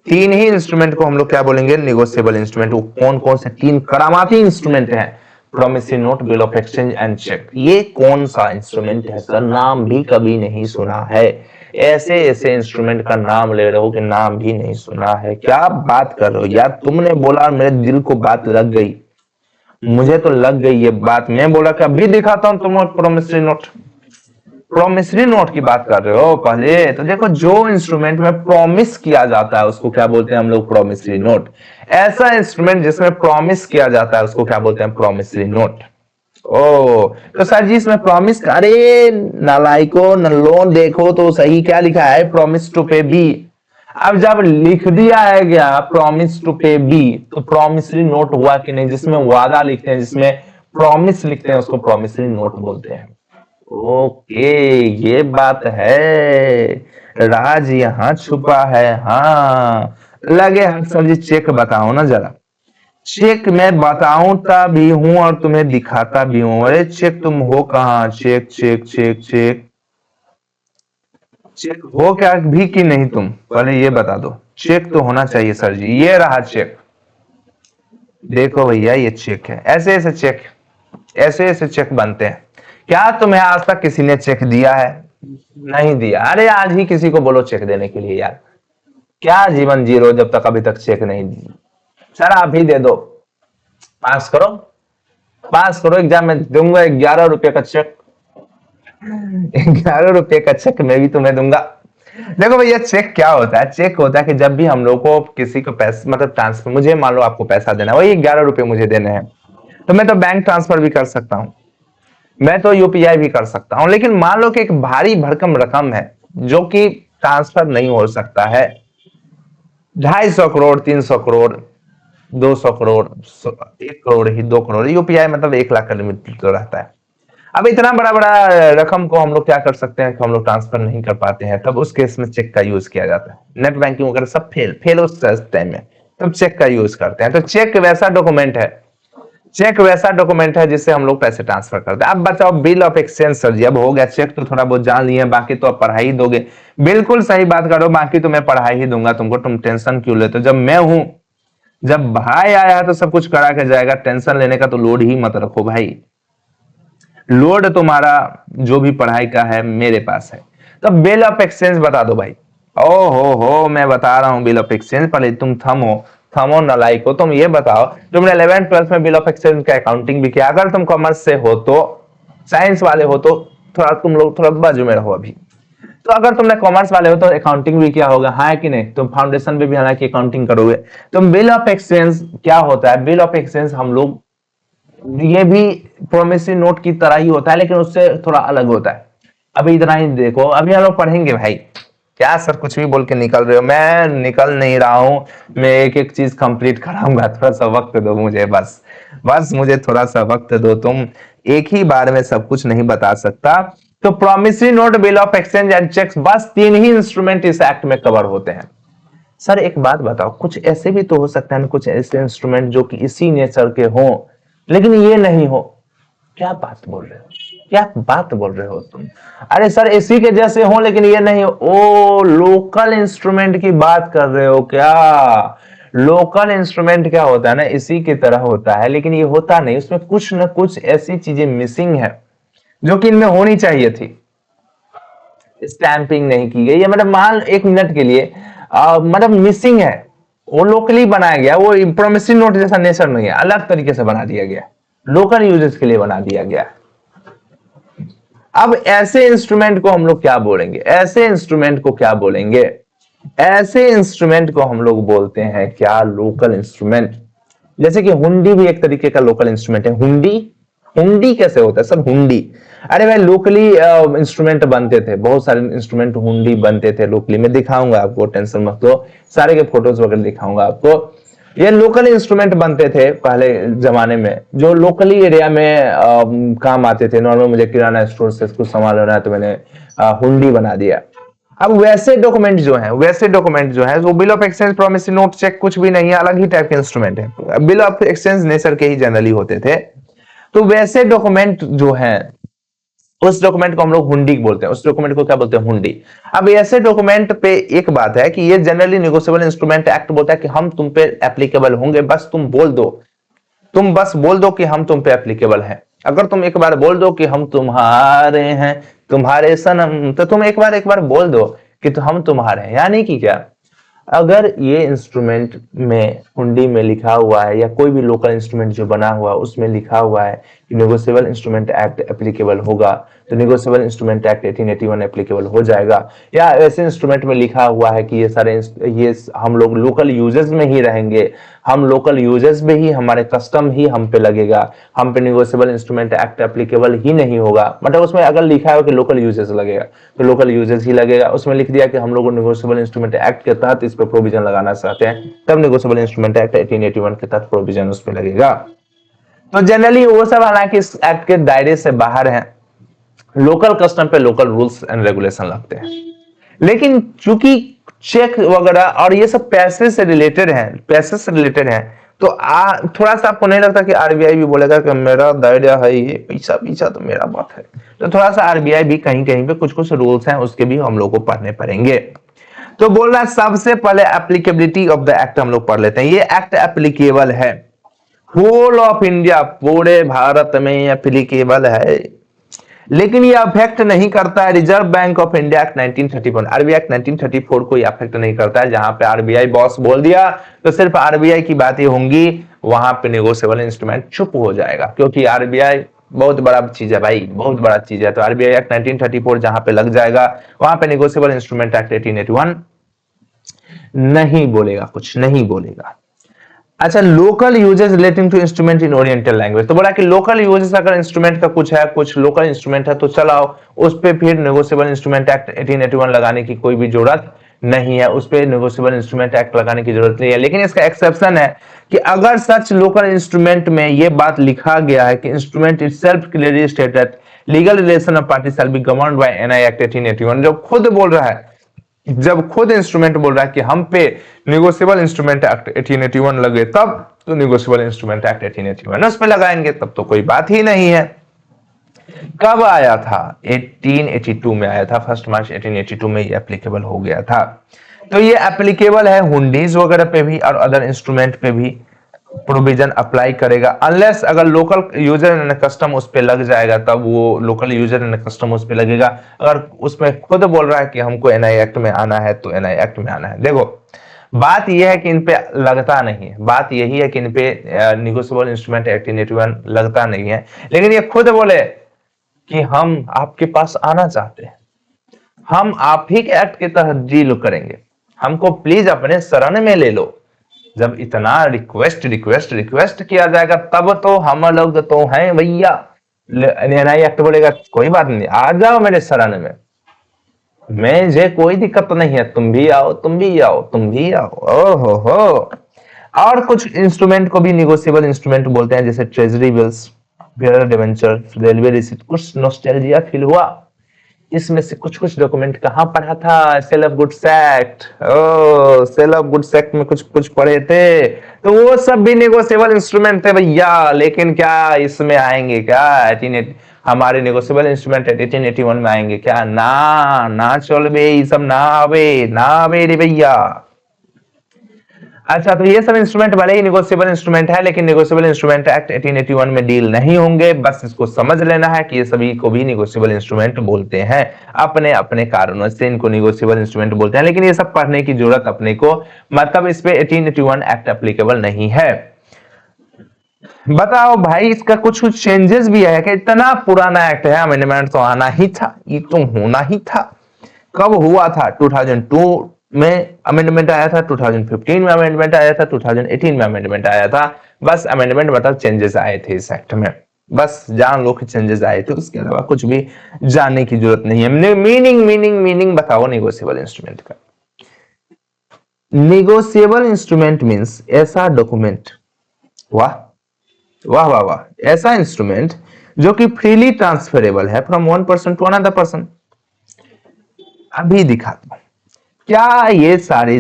Speaker 1: 3 ही इंस्ट्रूमेंट को हम लोग क्या बोलेंगे? Negotiable instrument. वो कौन कौन से 3 करामाती इंस्ट्रूमेंट हैं? Promissory note, bill of exchange and cheque. ये कौन सा इंस्ट्रूमेंट है सर? नाम भी कभी नहीं सुना है। ऐसे ऐसे इंस्ट्रूमेंट का नाम ले रहे हो कि नाम भी नहीं सुना है। क्या बात कर रहे हो यार? तुमने बोला, मेरे दिल को बात लग गई, मुझे तो लग गई ये बात। मैं बोला कि अभी दिखाता हूं तुम्हें प्रॉमिसरी नोट। प्रॉमिसरी नोट की बात कर रहे हो? पहले तो देखो, जो इंस्ट्रूमेंट में प्रॉमिस किया जाता है उसको क्या बोलते हैं हम लोग? Promissory note. ऐसा इंस्ट्रूमेंट जिसमें प्रॉमिस किया जाता है उसको क्या बोलते हैं? Promissory note. ओ तो सर जी इसमें प्रॉमिस, अरे नालायको, न लोन देखो तो सही क्या लिखा है? Promise to pay B. अब जब लिख दिया है क्या प्रॉमिस टू पे बी, तो प्रॉमिसरी नोट हुआ कि नहीं? जिसमें वादा लिखते हैं, जिसमें प्रॉमिस लिखते हैं, उसको प्रॉमिसरी नोट बोलते हैं। ओके, ये बात है, राज यहाँ छुपा है। हाँ लगे हाथ सर जी, चेक बताओ ना जरा। चेक मैं बताऊंता भी हूं और तुम्हें दिखाता भी हूं। अरे चेक तुम हो कहाँ? Cheque cheque cheque cheque cheque हो क्या भी कि नहीं तुम? पहले ये बता दो। चेक तो होना चाहिए सर जी। ये रहा चेक, देखो भैया ये चेक है। ऐसे ऐसे चेक, ऐसे ऐसे चेक बनते हैं। क्या तुम्हें आज तक किसी ने चेक दिया है? नहीं दिया। अरे आज ही किसी को बोलो चेक देने के लिए यार। क्या जीवन जी रहे हो जब तक अभी तक चेक नहीं दी? सर आप ही दे दो, पास करो, पास करो एग्जाम में। दूंगा 11 रुपए का चेक, 11 रुपए का चेक मैं भी तुम्हें दूंगा। देखो भैया, चेक क्या होता है? चेक होता है कि जब भी हम लोग को किसी को पैसा, मतलब ट्रांसफर, मुझे मान लो आपको पैसा देना है, वही 11 रुपए मुझे देने हैं, तो मैं तो बैंक ट्रांसफर भी कर सकता हूँ, मैं तो यूपीआई भी कर सकता हूँ। लेकिन मान लो कि एक भारी भरकम रकम है जो कि ट्रांसफर नहीं हो सकता है, 250 करोड़, 300 करोड़, 200 करोड़, 1 करोड़ ही, 2 करोड़, यूपीआई मतलब 1 लाख का लिमिट तो रहता है। अब इतना बड़ा बड़ा रकम को हम लोग क्या कर सकते हैं कि हम लोग ट्रांसफर नहीं कर पाते हैं, तब उस केस में चेक का यूज किया जाता है। नेट बैंकिंग वगैरह सब फेल उस टाइम में, तब चेक का यूज करते हैं। तो चेक वैसा डॉक्यूमेंट है, चेक वैसा डॉक्यूमेंट है जिससे हम लोग पैसे ट्रांसफर करते हैं। अब बताओ बिल ऑफ एक्सचेंज सर जी, अब हो गया। चेक तो थोड़ा बहुत जान लिए, बाकी तो अब पढ़ाई दोगे। बिल्कुल सही बात करो, बाकी तो मैं पढ़ाई ही दूंगा तुमको, तुम टेंशन क्यों लेते हो? जब मैं हूं, जब भाई आया तो सब कुछ करा के जाएगा। टेंशन लेने का तो लोड ही मत रखो भाई। लोड तुम्हारा जो भी पढ़ाई का है मेरे पास है। तो बिल ऑफ एक्सचेंज बता दो भाई। ओ हो, मैं बता रहा हूं बिल ऑफ एक्सचेंज। पहले तुम थमो नालायक हो। तुम ये बताओ, तुमने 11th 12th में बिल ऑफ एक्सचेंज का अकाउंटिंग भी किया? अगर तुम कॉमर्स से हो तो, साइंस वाले हो तो थोड़ा तुम लोग थोड़ा बाजू में रहो अभी। तो अगर तुमने कॉमर्स वाले हो तो अकाउंटिंग भी किया होगा, हाँ कि नहीं? तुम फाउंडेशन में भी हालांकि अकाउंटिंग करोगे। तो बिल ऑफ एक्सचेंज क्या होता है? बिल ऑफ एक्सचेंज हम लोग, ये भी प्रोमिसरी नोट की तरह ही होता है, लेकिन उससे थोड़ा अलग होता है। अभी इतना ही देखो, अभी हम लोग पढ़ेंगे भाई। क्या सर कुछ भी बोल के निकल रहे हो? मैं निकल नहीं रहा हूं, मैं एक एक चीज कंप्लीट कराऊंगा। थोड़ा सा वक्त दो मुझे, बस मुझे थोड़ा सा वक्त दो। तुम एक ही बार में सब कुछ नहीं बता सकता। तो promissory note, bill of exchange and cheques, बस 3 ही इंस्ट्रूमेंट इस एक्ट में कवर होते हैं। सर एक बात बताओ, कुछ ऐसे भी तो हो सकता है, कुछ ऐसे इंस्ट्रूमेंट जो कि इसी नेचर के हों लेकिन ये नहीं हो। क्या बात बोल रहे हो? क्या बात बोल रहे हो तुम? अरे सर इसी के जैसे हो लेकिन ये नहीं हो। ओ लोकल इंस्ट्रूमेंट की बात कर रहे हो क्या? लोकल इंस्ट्रूमेंट क्या होता है ना, इसी की तरह होता है, लेकिन ये होता नहीं। उसमें कुछ ना कुछ ऐसी चीजें मिसिंग है जो कि इनमें होनी चाहिए थी। स्टैंपिंग नहीं की गई है, मतलब मान 1 मिनट के लिए मतलब मिसिंग है। वो लोकली बनाया गया, वो प्रॉमिसरी नोट जैसा नेचर नहीं है, अलग तरीके से बना दिया गया, लोकल यूजेस के लिए बना दिया गया। अब ऐसे इंस्ट्रूमेंट को हम लोग क्या बोलेंगे? ऐसे इंस्ट्रूमेंट को क्या बोलेंगे? ऐसे इंस्ट्रूमेंट को हम लोग बोलते हैं क्या, लोकल इंस्ट्रूमेंट। जैसे कि हुंडी भी एक तरीके का लोकल इंस्ट्रूमेंट है। हुंडी, हुंडी कैसे होता है सर, हुंडी? अरे भाई लोकली इंस्ट्रूमेंट बनते थे, बहुत सारे इंस्ट्रूमेंट हुंडी बनते थे लोकली। मैं दिखाऊंगा आपको, टेंशन मत लो, सारे के फोटोज वगैरह दिखाऊंगा आपको। ये लोकल इंस्ट्रूमेंट बनते थे पहले जमाने में, जो लोकली एरिया में काम आते थे। नॉर्मल मुझे किराना स्टोर से कुछ सामान लेना है तो मैंने हुंडी बना दिया। अब वैसे डॉक्यूमेंट जो है, वैसे डॉक्यूमेंट जो है वो bill of exchange, promissory note, cheque कुछ भी नहीं है, अलग ही टाइप के इंस्ट्रूमेंट है। बिल ऑफ एक्सचेंज नेचर के ही जनरली होते थे। तो वैसे डॉक्यूमेंट जो है, उस डॉक्यूमेंट को हम लोग हुंडी बोलते हैं। उस डॉक्यूमेंट को क्या बोलते हैं, हुंडी। अब ऐसे डॉक्यूमेंट पे एक बात है कि ये जनरली नेगोशिएबल इंस्ट्रूमेंट एक्ट बोलता है कि हम तुम पे एप्लीकेबल होंगे, बस तुम बोल दो, तुम बस बोल दो कि हम तुम पे एप्लीकेबल हैं। अगर तुम एक बार बोल दो कि हम तुम्हारे हैं, तुम्हारे सनम, तो तुम एक बार बोल दो कि तो हम तुम्हारे हैं, यानी कि क्या, अगर ये इंस्ट्रूमेंट में हुंडी में लिखा हुआ है या कोई भी लोकल इंस्ट्रूमेंट जो बना हुआ है उसमें लिखा हुआ है कि नेगोशिएबल इंस्ट्रूमेंट एक्ट एप्लीकेबल होगा, तो नेगोशिएबल इंस्ट्रूमेंट एक्ट 1881 एप्लीकेबल हो जाएगा। या ऐसे इंस्ट्रूमेंट में लिखा हुआ है कि ये सारे ये हम लोग लोकल यूजेस में ही रहेंगे, हम लोकल यूजेस में ही, हमारे कस्टम ही हम पे लगेगा, हम पे नेगोशिएबल इंस्ट्रूमेंट एक्ट एप्लीकेबल ही नहीं होगा। मतलब उसमें अगर लिखा है कि लोकल यूजेस लगेगा तो लोकल यूजेस ही लगेगा। उसमें लिख दिया कि हम लोग नेगोशिएबल इंस्ट्रूमेंट एक्ट के तहत इस पे प्रोविजन लगाना चाहते हैं, तब नेगोशिएबल इंस्ट्रूमेंट एक्ट 1881 के तहत प्रोविजन उस पे लगेगा। तो जनरली वो सब हालांकि इस एक्ट के दायरे से बाहर है, लोकल कस्टम पे लोकल रूल्स एंड रेगुलेशन लगते हैं। लेकिन चूंकि चेक वगैरह और ये सब पैसे से रिलेटेड है, पैसे से रिलेटेड है, तो थोड़ा सा आपको नहीं लगता कि आरबीआई भी बोलेगा कि मेरा दायरा है ये, पैसा पीछा तो मेरा बात है। तो थोड़ा सा आरबीआई भी कहीं कहीं पे कुछ कुछ रूल्स हैं, उसके भी हम लोग को पढ़ने पड़ेंगे। तो बोल रहा है सबसे पहले एप्लीकेबिलिटी ऑफ द एक्ट हम लोग पढ़ लेते हैं। ये एक्ट एप्लीकेबल है होल ऑफ इंडिया, पूरे भारत में एप्लीकेबल है, लेकिन ये अफेक्ट नहीं करता है reserve bank of India act 1934। RBI act 1934 को ये अफेक्ट नहीं करता है। जहां पे आरबीआई बॉस बोल दिया तो सिर्फ आरबीआई की बातें होंगी, वहां पे नेगोशिएबल इंस्ट्रूमेंट चुप हो जाएगा, क्योंकि आरबीआई बहुत बड़ा चीज है भाई, बहुत बड़ा चीज है। तो आरबीआई एक्ट 1934 जहां पे लग जाएगा, वहां पे नेगोशिएबल इंस्ट्रूमेंट एक्ट 1881 नहीं बोलेगा, कुछ नहीं बोलेगा। अच्छा, local uses relating to instrument in oriental language, तो बोला कि लोकल यूजेस अगर इंस्ट्रूमेंट का कुछ है, कुछ लोकल इंस्ट्रूमेंट है, तो चलाओ उस पे फिर नेगोशिएबल इंस्ट्रूमेंट एक्ट 1881 लगाने की कोई भी जरूरत नहीं है, उस पे नेगोशिएबल इंस्ट्रूमेंट एक्ट लगाने की जरूरत नहीं है। लेकिन इसका एक्सेप्शन है कि अगर सच लोकल इंस्ट्रूमेंट में ये बात लिखा गया है कि instrument itself clearly stated legal relation of party shall be governed by NI act 1881, जो खुद बोल रहा है, जब खुद इंस्ट्रूमेंट बोल रहा है कि हम पे नेगोशिएबल इंस्ट्रूमेंट एक्ट 1881 लगे, तब तो नेगोशिएबल इंस्ट्रूमेंट एक्ट 1881 उस पे लगाएंगे, तब तो कोई बात ही नहीं है। कब आया था? 1882 में आया था, 1 मार्च 1882 में ये एप्लीकेबल हो गया था। तो ये एप्लीकेबल है हुंडीज वगैरह पे भी और अदर इंस्ट्रूमेंट पे भी प्रोविजन अप्लाई करेगा, अनलेस अगर लोकल यूजर एंड कस्टम उस पे लग जाएगा, तब वो लोकल यूजर एंड कस्टम उस पे लगेगा। अगर उसमें खुद बोल रहा है कि हमको एनआई एक्ट में आना है, तो एनआई एक्ट में आना है। देखो बात यह है कि इन पे लगता नहीं है, बात यही है कि इन पे नेगोशिएबल इंस्ट्रूमेंट 1881 लगता नहीं है, लेकिन ये खुद बोले कि हम आपके पास आना चाहते हैं, हम आप ही के एक्ट के तहत डील करेंगे, हमको प्लीज अपने शरण में ले लो। जब इतना रिक्वेस्ट रिक्वेस्ट रिक्वेस्ट किया जाएगा, तब तो हम लोग तो हैं भैया। एनआई एक्ट बोलेगा कोई बात नहीं, आ जाओ मेरे शरण में, मुझे कोई दिक्कत नहीं है, तुम भी आओ, तुम भी आओ, तुम भी आओ। ओहो हो। और कुछ इंस्ट्रूमेंट को भी नेगोशिएबल इंस्ट्रूमेंट बोलते हैं, जैसे treasury bills, bearer debenture, railway receipt. कुछ नॉस्टैल्जिया फील हुआ इसमें से? कुछ कुछ डॉक्यूमेंट कहां पढ़ा था? Sale of goods act. Oh, sale of goods act में कुछ कुछ पढ़े थे, तो वो सब भी नेगोशिएबल इंस्ट्रूमेंट थे भैया। लेकिन क्या इसमें आएंगे क्या? 1880 हमारे नेगोशिएबल इंस्ट्रूमेंट 1881 में आएंगे क्या? ना ना, चल बे, ये सब ना आवे, ना आवे रे भैया। अच्छा, तो ये सब इंस्ट्रूमेंट भले ही नेगोशिएबल इंस्ट्रूमेंट है, लेकिन नेगोशिएबल इंस्ट्रूमेंट एक्ट 1881 में डील नहीं होंगे। बस इसको समझ लेना है कि ये सभी को भी नेगोशिएबल इंस्ट्रूमेंट बोलते हैं, अपने अपने कारणों से इनको नेगोशिएबल इंस्ट्रूमेंट बोलते हैं। लेकिन ये सब पढ़ने की जरूरत अपने को, मतलब इस पे 1881 एक्ट एप्लीकेबल नहीं है। बताओ भाई, इसका कुछ कुछ चेंजेस भी है कि इतना पुराना एक्ट है, अमेंडमेंट तो आना ही था, ये तो होना ही था। कब हुआ था? 2002 में अमेंडमेंट आया था, 2015 में अमेंडमेंट आया था, 2018 में अमेंडमेंट आया था। बस अमेंडमेंट मतलब चेंजेस आए थे इस एक्ट में, बस जान लो कि चेंजेस आए थे, उसके अलावा कुछ भी जानने की जरूरत नहीं है। मीनिंग बताओ नेगोशिएबल इंस्ट्रूमेंट का। नेगोशिएबल इंस्ट्रूमेंट मींस ऐसा डॉक्यूमेंट, वाह वाह वाह वाह, ऐसा इंस्ट्रूमेंट जो कि फ्रीली ट्रांसफरेबल है from one person to another person. अभी दिखाता हूं, क्या ये सारे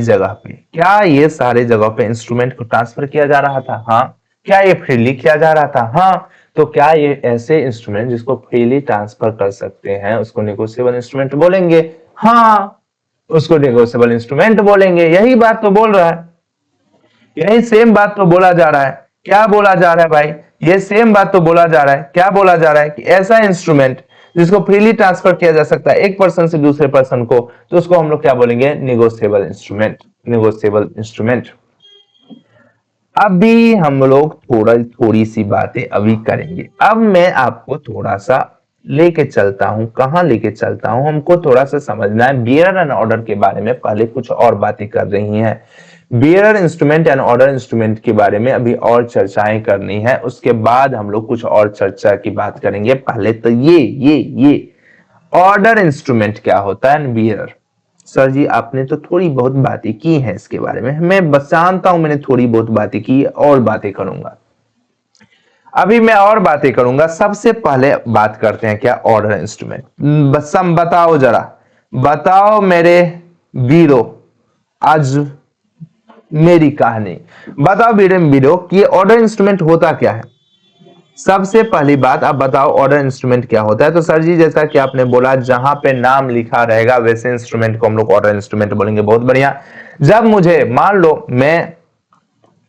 Speaker 1: जगह पे इंस्ट्रूमेंट को ट्रांसफर किया जा रहा था? हाँ। क्या ये फ्रीली किया जा रहा था? हाँ। तो क्या ये ऐसे इंस्ट्रूमेंट जिसको फ्रीली ट्रांसफर कर सकते हैं उसको नेगोशिएबल इंस्ट्रूमेंट बोलेंगे? हाँ, उसको नेगोशिएबल इंस्ट्रूमेंट बोलेंगे। यही बात तो बोल रहा है, यही सेम बात तो बोला जा रहा है। क्या बोला जा रहा है भाई? ये सेम बात तो बोला जा रहा है। क्या बोला जा रहा है कि ऐसा इंस्ट्रूमेंट जिसको फ्रीली ट्रांसफर किया जा सकता है एक पर्सन से दूसरे पर्सन को, तो उसको हम लोग क्या बोलेंगे? Negotiable instrument. Negotiable instrument. अभी हम लोग थोड़ी सी बातें अभी करेंगे। अब मैं आपको थोड़ा सा लेके चलता हूं, कहां लेके चलता हूं, हमको थोड़ा सा समझना है। बियरर एंड ऑर्डर के बारे में पहले कुछ और बातें कर रही हैं। Bearer instrument and order instrument के बारे में अभी और चर्चाएं करनी है, उसके बाद हम लोग कुछ और चर्चा की बात करेंगे। पहले तो ये ऑर्डर इंस्ट्रूमेंट क्या होता है, बियरर। सर जी आपने तो थोड़ी बहुत बातें की हैं इसके बारे में, मैं बस जानता हूं मैंने थोड़ी बहुत बातें की, और बातें करूंगा। अभी मैं और बातें करूंगा। सबसे पहले बात करते हैं क्या, ऑर्डर इंस्ट्रूमेंट। बस बताओ जरा, बताओ मेरे वीरो, आज मेरी कहानी बताओ मेरे वीरो कि ऑर्डर इंस्ट्रूमेंट होता क्या है। सबसे पहली बात आप बताओ ऑर्डर इंस्ट्रूमेंट क्या होता है। तो सर जी जैसा कि आपने बोला जहां पे नाम लिखा रहेगा वैसे इंस्ट्रूमेंट को हम लोग ऑर्डर इंस्ट्रूमेंट बोलेंगे। बहुत बढ़िया। जब मुझे मान लो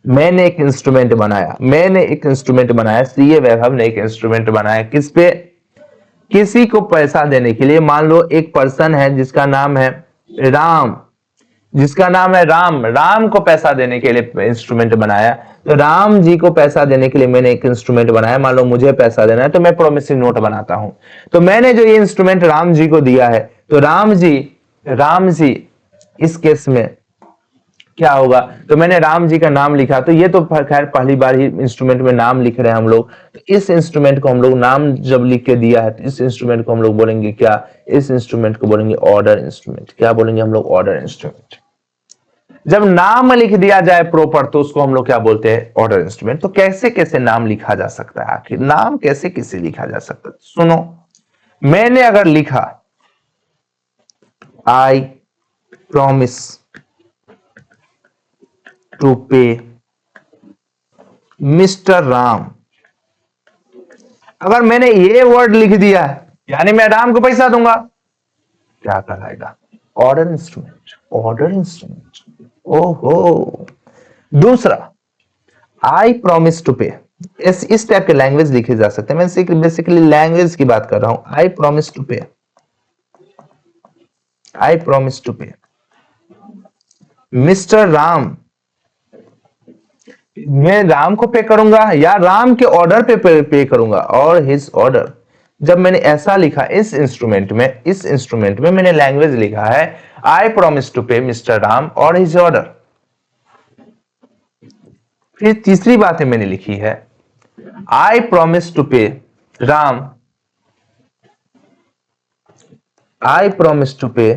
Speaker 1: मैंने एक इंस्ट्रूमेंट बनाया, सीए वैभव ने एक इंस्ट्रूमेंट बनाया, किस पे? किसी को पैसा देने के लिए। मान लो एक पर्सन है जिसका नाम है राम, राम को पैसा देने के लिए इंस्ट्रूमेंट बनाया। तो राम जी को पैसा देने के लिए मैंने एक इंस्ट्रूमेंट बनाया। मान लो मुझे पैसा देना है तो मैं प्रोमिसरी नोट बनाता हूं। तो मैंने जो ये इंस्ट्रूमेंट राम जी को दिया है, तो राम जी इस केस में क्या होगा? तो मैंने राम जी का नाम लिखा, तो ये तो खैर पहली बार ही इंस्ट्रूमेंट में नाम लिख रहे हैं हम लोग। तो इस इंस्ट्रूमेंट को हम लोग नाम जब लिख के दिया है तो इस इंस्ट्रूमेंट को हम लोग बोलेंगे क्या? इस इंस्ट्रूमेंट को बोलेंगे ऑर्डर इंस्ट्रूमेंट। क्या बोलेंगे हम लोग? Order instrument. जब नाम लिख दिया जाए प्रॉपर तो उसको हम लोग क्या बोलते हैं? Order instrument. तो कैसे कैसे नाम लिखा जा सकता है? आखिर नाम कैसे कैसे लिखा जा सकता है? सुनो, मैंने अगर लिखा आई प्रॉमिस टू पे मिस्टर राम, अगर मैंने ये वर्ड लिख दिया है यानी मैं राम को पैसा दूंगा, क्या कहलाएगा? Order instrument. Order instrument. ओहो। दूसरा, आई प्रॉमिस टू पे, इस टाइप के लैंग्वेज लिखे जा सकते हैं। मैं बेसिकली लैंग्वेज की बात कर रहा हूं। आई प्रॉमिस टू पे, आई प्रॉमिस टू पे मिस्टर राम, मैं राम को पे करूंगा या राम के ऑर्डर पे करूंगा, और हिज ऑर्डर। जब मैंने ऐसा लिखा इस इंस्ट्रूमेंट में मैंने लैंग्वेज लिखा है आई प्रॉमिस टू पे मिस्टर राम और हिज ऑर्डर। फिर तीसरी बात मैंने लिखी है आई प्रॉमिस टू पे राम, आई प्रॉमिस टू पे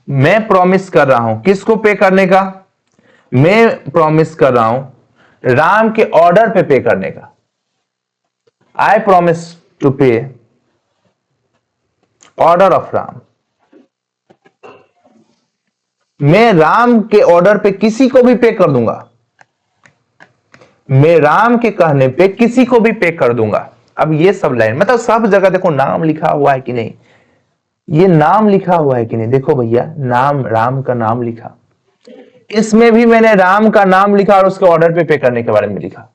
Speaker 1: मैं प्रॉमिस कर रहा हूं किसको पे करने का? मैं प्रॉमिस कर रहा हूं राम के ऑर्डर पे करने का। आई प्रॉमिस टू पे ऑर्डर ऑफ राम। मैं राम के ऑर्डर पे किसी को भी पे कर दूंगा, मैं राम के कहने पे किसी को भी पे कर दूंगा। अब ये सब लाइन मतलब सब जगह देखो नाम लिखा हुआ है कि नहीं, ये नाम लिखा हुआ है कि नहीं, देखो भैया नाम, राम का नाम लिखा, इसमें भी मैंने राम का नाम लिखा और उसके ऑर्डर पे करने के बारे में लिखा।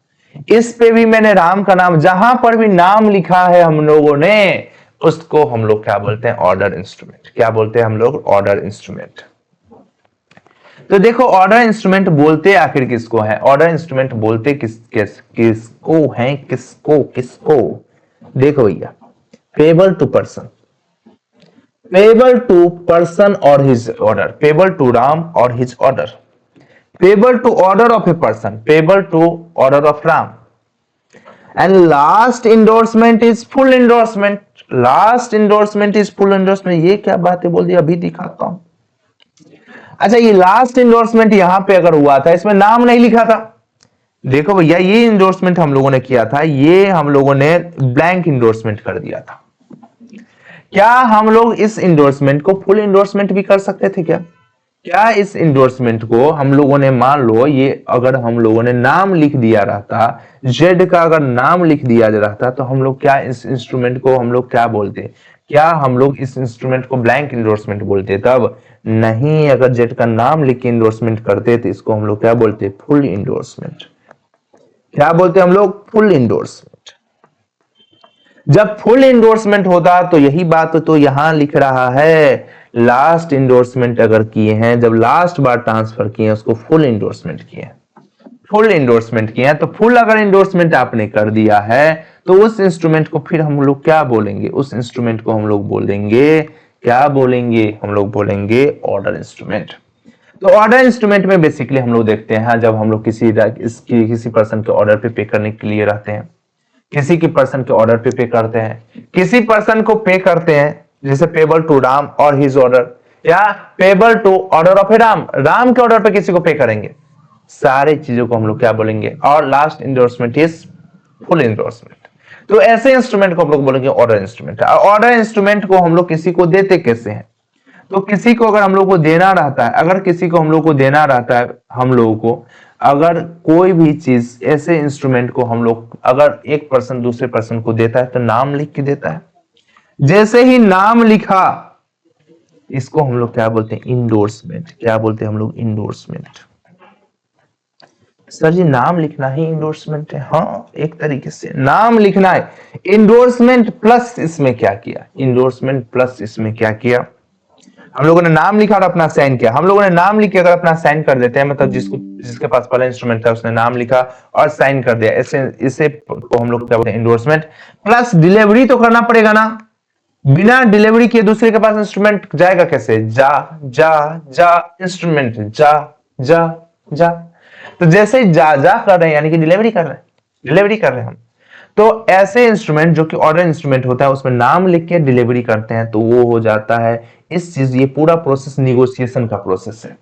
Speaker 1: इस पे भी मैंने राम का नाम, जहां पर भी नाम लिखा है हम लोगों ने उसको हम लोग क्या बोलते हैं? Order instrument. क्या बोलते हैं हम लोग? Order instrument. तो देखो ऑर्डर इंस्ट्रूमेंट बोलते आखिर किसको है? ऑर्डर इंस्ट्रूमेंट बोलते किसको हैं? किसको देखो भैया, payable to person, payable to person और his order, payable to Ram और his order, payable to order of a person, payable to order of Ram, and last endorsement is full endorsement, last endorsement is full endorsement. ये क्या बातें बोल दी, अभी दिखाता हूं। अच्छा, ये लास्ट इंडोर्समेंट यहां पे अगर हुआ था, इसमें नाम नहीं लिखा था, देखो भैया ये इंडोर्समेंट हम लोगों ने किया था, ये हम लोगों ने ब्लैंक इंडोर्समेंट कर दिया था। क्या हम लोग इस इंडोर्समेंट को फुल इंडोर्समेंट भी कर सकते थे क्या? क्या इस इंडोर्समेंट को हम लोगों ने, मान लो ये अगर हम लोगों ने नाम लिख दिया रहता, जेड का अगर नाम लिख दिया रहता, तो हम लोग क्या इस इंस्ट्रूमेंट को हम लोग क्या बोलते? क्या हम लोग इस इंस्ट्रूमेंट को ब्लैंक इंडोर्समेंट बोलते? तब नहीं, अगर जेड का नाम लिख के इंडोर्समेंट करते तो इसको हम लोग क्या बोलते? Full endorsement. क्या बोलते हम लोग? Full endorsement. जब फुल इंडोर्समेंट होता तो यही बात तो यहां लिख रहा है, लास्ट इंडोर्समेंट अगर किए हैं, जब लास्ट बार ट्रांसफर किए हैं उसको फुल इंडोर्समेंट किए हैं, फुल इंडोर्समेंट किए हैं। तो फुल अगर इंडोर्समेंट आपने कर दिया है तो उस इंस्ट्रूमेंट को फिर हम लोग क्या बोलेंगे? उस इंस्ट्रूमेंट को हम लोग बोलेंगे, क्या बोलेंगे? हम लोग बोलेंगे ऑर्डर इंस्ट्रूमेंट। तो ऑर्डर इंस्ट्रूमेंट में बेसिकली हम लोग देखते हैं जब हम लोग किसी पर्सन के ऑर्डर पे करने के लिए रहते हैं, किसी की पर्सन के ऑर्डर पे करते हैं, किसी पर्सन को पे करते हैं, जैसे पेबल टू राम और हिज ऑर्डर, या पेबल टू ऑर्डर ऑफ ए राम, राम के ऑर्डर पे किसी को पे करेंगे, सारे चीजों को हम लोग क्या बोलेंगे? और last endorsement is full endorsement. तो ऐसे इंस्ट्रूमेंट को हम लोग बोलेंगे ऑर्डर इंस्ट्रूमेंट। ऑर्डर इंस्ट्रूमेंट को हम लोग किसी को देते कैसे हैं? तो किसी को अगर हम लोग को देना रहता है, अगर किसी को हम लोग को देना रहता है, हम लोगों को अगर कोई भी चीज, ऐसे इंस्ट्रूमेंट को हम लोग अगर एक पर्सन दूसरे पर्सन को देता है तो नाम लिख के देता है। जैसे ही नाम लिखा, इसको हम लोग क्या बोलते हैं? इंडोर्समेंट। क्या बोलते हैं हम लोग? इंडोर्समेंट। सर जी नाम लिखना ही इंडोर्समेंट है? हाँ, एक तरीके से नाम लिखना है। इंडोर्समेंट प्लस इसमें क्या किया? इंडोर्समेंट प्लस इसमें क्या किया? हम लोगों ने नाम लिखा और अपना साइन किया। हम लोगों ने नाम लिख के अगर अपना साइन कर देते हैं, मतलब जिसके पास पहला इंस्ट्रूमेंट था उसने नाम लिखा और साइन कर दिया, इसे को हम लोग क्या बोलते हैं? इंडोर्समेंट। प्लस डिलीवरी तो करना पड़ेगा ना, बिना डिलीवरी किए दूसरे के पास इंस्ट्रूमेंट जाएगा कैसे? जा जा जा, इंस्ट्रूमेंट जा जा जा। तो जैसे जा जा कर रहे हैं यानी कि डिलीवरी कर रहे हैं, डिलीवरी कर रहे हैं हम। तो ऐसे इंस्ट्रूमेंट जो कि ऑर्डर इंस्ट्रूमेंट होता है, उसमें नाम लिख के डिलीवरी करते हैं, तो वो हो जाता है इस चीज। ये पूरा प्रोसेस निगोशिएशन का प्रोसेस है,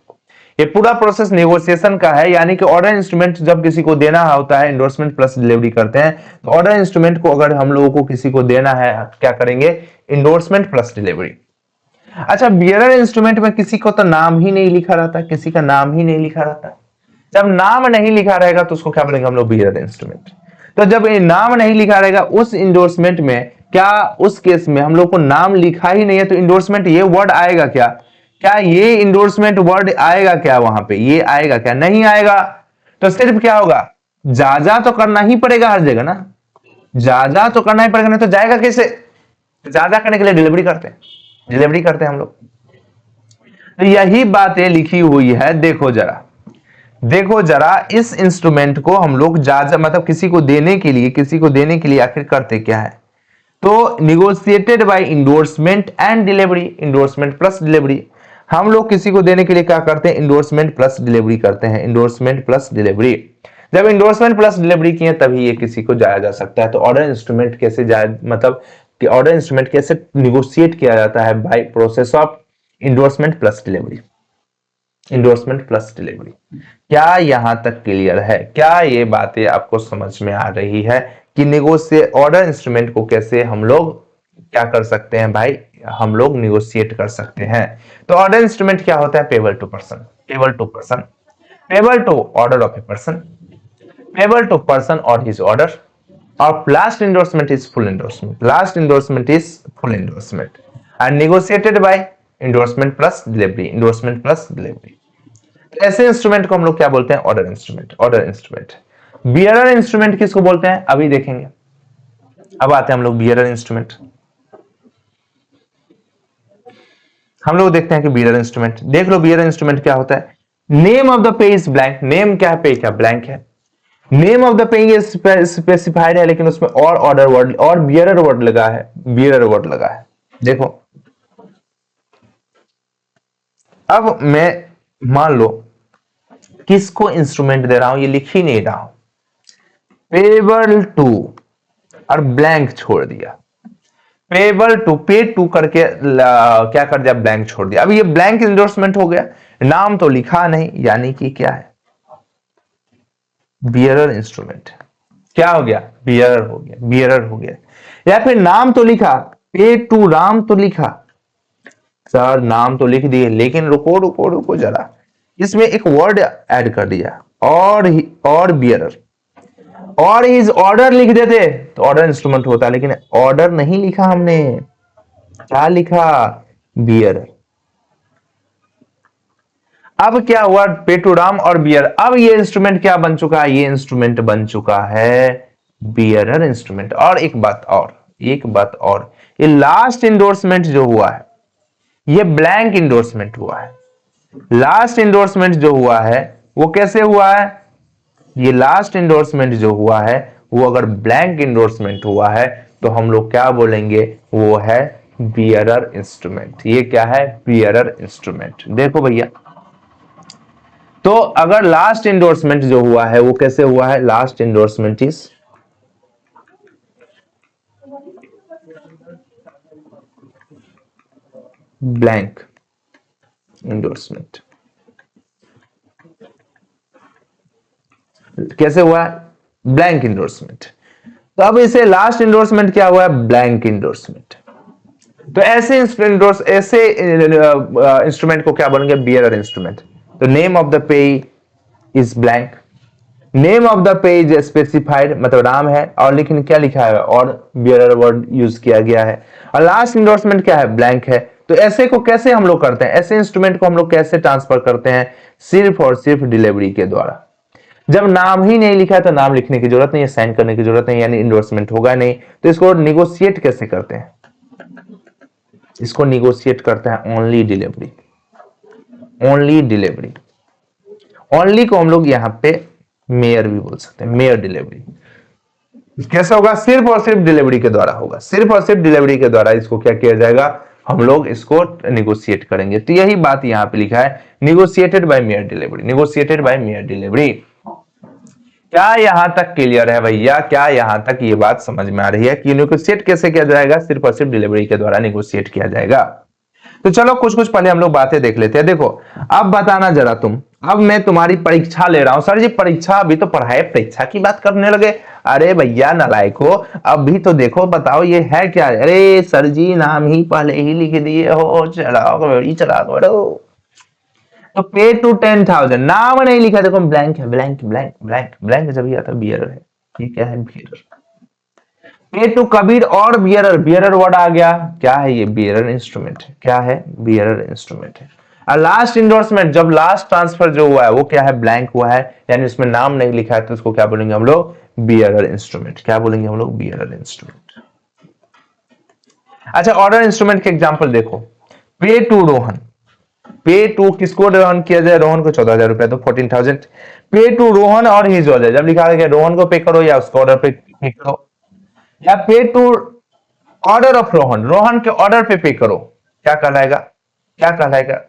Speaker 1: ये पूरा प्रोसेस निगोशिएशन का है। यानी कि ऑर्डर इंस्ट्रूमेंट जब किसी को देना होता है, इंडोर्समेंट प्लस डिलीवरी करते हैं। तो ऑर्डर इंस्ट्रूमेंट को अगर हम लोगों को किसी को देना है, क्या करेंगे? Endorsement plus delivery. अच्छा, बियरर इंस्ट्रूमेंट में किसी को तो नाम ही नहीं लिखा रहता, किसी का नाम ही नहीं लिखा रहता। जब नाम नहीं लिखा रहेगा तो उसको क्या बोलेंगे हम लोग? Bearer instrument. तो जब ये नाम नहीं लिखा रहेगा उस इंडोर्समेंट में, क्या उस केस में हम लोग को नाम लिखा ही नहीं है, तो इंडोर्समेंट ये वर्ड आएगा क्या? क्या ये इंडोर्समेंट वर्ड आएगा क्या? वहां पे ये आएगा क्या? नहीं आएगा। तो सिर्फ क्या होगा? जा जा तो करना ही पड़ेगा हर जगह ना, जा जा तो करना ही पड़ेगा, नहीं तो जाएगा कैसे? जा जा करने के लिए डिलीवरी करते हैं, डिलीवरी करते हैं हम लोग। तो यही बातें लिखी हुई है। देखो जरा, देखो जरा, इस इंस्ट्रूमेंट को हम लोग मतलब किसी को देने के लिए, किसी को देने के लिए आखिर करते क्या है? तो negotiated by endorsement and delivery, endorsement plus delivery. हम लोग किसी को देने के लिए क्या करते हैं? इंडोर्समेंट प्लस डिलीवरी करते हैं, इंडोर्समेंट प्लस डिलीवरी। जब इंडोर्समेंट प्लस डिलीवरी किए तभी ये किसी को जाया जा सकता है। तो ऑर्डर इंस्ट्रूमेंट कैसे जाए, मतलब कि ऑर्डर इंस्ट्रूमेंट कैसे निगोशिएट किया जाता है? By process of endorsement plus delivery, endorsement plus delivery. क्या यहां तक क्लियर है? क्या ये बातें आपको समझ में आ रही है कि निगोशिएट ऑर्डर इंस्ट्रूमेंट को कैसे हम लोग क्या कर सकते हैं भाई? हम लोग निगोशिएट कर सकते हैं। तो ऑर्डर इंस्ट्रूमेंट क्या होता है? Payable to person, payable to person, payable to order of a person, payable to person और हिज ऑर्डर। और last endorsement is full endorsement, last endorsement is full endorsement and negotiated by endorsement plus delivery, endorsement plus delivery. ऐसे instrument को हम लोग क्या बोलते हैं? Order instrument, order instrument. Bearer instrument किसको बोलते हैं? अभी देखेंगे। अब आते हैं हम लोग बियरर इंस्ट्रूमेंट। हम लोग देखते हैं कि बियरर इंस्ट्रूमेंट, देख लो बियरर इंस्ट्रूमेंट क्या होता है। Name of the pay is blank, name क्या है? पे क्या ब्लैंक है। Name of the paying specified है, लेकिन उसमें और ऑर्डर वर्ड और बियरर वर्ड लगा है, बियरर वर्ड लगा है। देखो अब मैं मान लो किसको इंस्ट्रूमेंट दे रहा हूं, ये लिख ही नहीं रहा हूं, पेबल टू और ब्लैंक छोड़ दिया, पेबल टू पे टू करके क्या कर दिया, ब्लैंक छोड़ दिया। अब ये ब्लैंक इंडोर्समेंट हो गया, नाम तो लिखा नहीं, यानी कि क्या है, बियरर इंस्ट्रूमेंट। क्या हो गया, बियरर हो गया, बियरर हो गया। या फिर नाम तो लिखा, पे टू राम तो लिखा, सर नाम तो लिख दिए, लेकिन रुको रुको रुको जरा, इसमें एक वर्ड ऐड कर दिया, और बियरर, और इज ऑर्डर लिख देते तो ऑर्डर इंस्ट्रूमेंट होता, लेकिन ऑर्डर नहीं लिखा हमने, क्या लिखा, बियरर। अब क्या हुआ, पेटूराम और बियर, अब ये इंस्ट्रूमेंट क्या बन चुका है, ये इंस्ट्रूमेंट बन चुका है बियरर इंस्ट्रूमेंट। और एक बात और, एक बात और, ये लास्ट इंडोर्समेंट जो हुआ है ये ब्लैंक इंडोर्समेंट हुआ है। लास्ट इंडोर्समेंट जो हुआ है वो कैसे हुआ है, ये लास्ट इंडोर्समेंट जो हुआ है वो अगर ब्लैंक इंडोर्समेंट हुआ है तो हम लोग क्या बोलेंगे, वो है बियरर इंस्ट्रूमेंट। ये क्या है, बियरर इंस्ट्रूमेंट। देखो भैया, तो अगर लास्ट इंडोर्समेंट जो हुआ है वो कैसे हुआ है, last endorsement is blank endorsement. कैसे हुआ है, ब्लैंक इंडोर्समेंट। तो अब इसे लास्ट इंडोर्समेंट क्या हुआ है, ब्लैंक इंडोर्समेंट। तो ऐसे इंस्ट्रूमेंट को क्या बोलेंगे, बियरर इंस्ट्रूमेंट। तो name of the pay is blank, name of the page specified मतलब नाम है, और लेकिन क्या लिखा है, और बियरर वर्ड यूज किया गया है, और लास्ट इंडोर्समेंट क्या है, ब्लैंक है। तो ऐसे को कैसे हम लोग करते हैं, ऐसे इंस्ट्रूमेंट को हम लोग कैसे ट्रांसफर करते हैं, सिर्फ और सिर्फ डिलीवरी के द्वारा। जब नाम ही नहीं लिखा है तो नाम लिखने की जरूरत नहीं है, साइन करने की जरूरत नहीं, यानी इंडोर्समेंट होगा नहीं। तो इसको निगोशिएट कैसे करते हैं, इसको निगोशिएट करते हैं only delivery, only delivery. Only को हम लोग यहां पे मेयर भी बोल सकते हैं, मेयर डिलीवरी। कैसे होगा, सिर्फ और सिर्फ डिलीवरी के द्वारा होगा, सिर्फ और सिर्फ डिलीवरी के द्वारा इसको क्या किया जाएगा, हम लोग इसको निगोशिएट करेंगे। तो यही बात यहां पे लिखा है, negotiated by mere delivery, negotiated by mere delivery. क्या यहां तक क्लियर है भैया, क्या यहां तक ये बात समझ में आ रही है कि निगोशिएट कैसे किया जाएगा, सिर्फ और सिर्फ डिलीवरी के द्वारा निगोशिएट किया जाएगा। तो चलो कुछ कुछ पहले हम लोग बातें देख लेते हैं। देखो अब बताना जरा तुम, अब मैं तुम्हारी परीक्षा ले रहा हूं, सर जी परीक्षा, अभी तो पढ़ाई परीक्षा की बात करने लगे। अरे भैया नालायको, अभी तो देखो बताओ ये है क्या, अरे सर जी नाम ही पहले ही लिख दिए हो, चलाओ चलाओ बड़ो। तो पे टू 10,000, नाम नहीं लिखा, देखो ब्लैंक है, ब्लैंक ब्लैंक ब्लैंक ब्लैंक, जब आता बियरर है, ये क्या है, बियरर। पे टू कबीर और बियरर, बियरर वर्ड आ गया, क्या है ये, बियरर इंस्ट्रूमेंट है, क्या है, बियरर इंस्ट्रूमेंट है। और लास्ट इंडोर्समेंट, जब लास्ट ट्रांसफर जो हुआ है वो क्या है, ब्लैंक हुआ है, यानी उसमें नाम नहीं लिखा है, तो उसको क्या बोलेंगे हम लोग, बियरर इंस्ट्रूमेंट। क्या बोलेंगे हम लोग, बियरर इंस्ट्रूमेंट। अच्छा ऑर्डर इंस्ट्रूमेंट के एग्जांपल देखो, पे टू रोहन, पे टू किसको रोहन किया जाए, रोहन को 14,000 रुपए, तो 14,000। पे टू रोहन और हिज ऑर्डर, जब लिखा गया रोहन को पे करो या उसको ऑर्डर पे करो, या pay to order of Rohan, Rohan के ऑर्डर पे करो, क्या कहलाएगा, क्या कहलाएगा,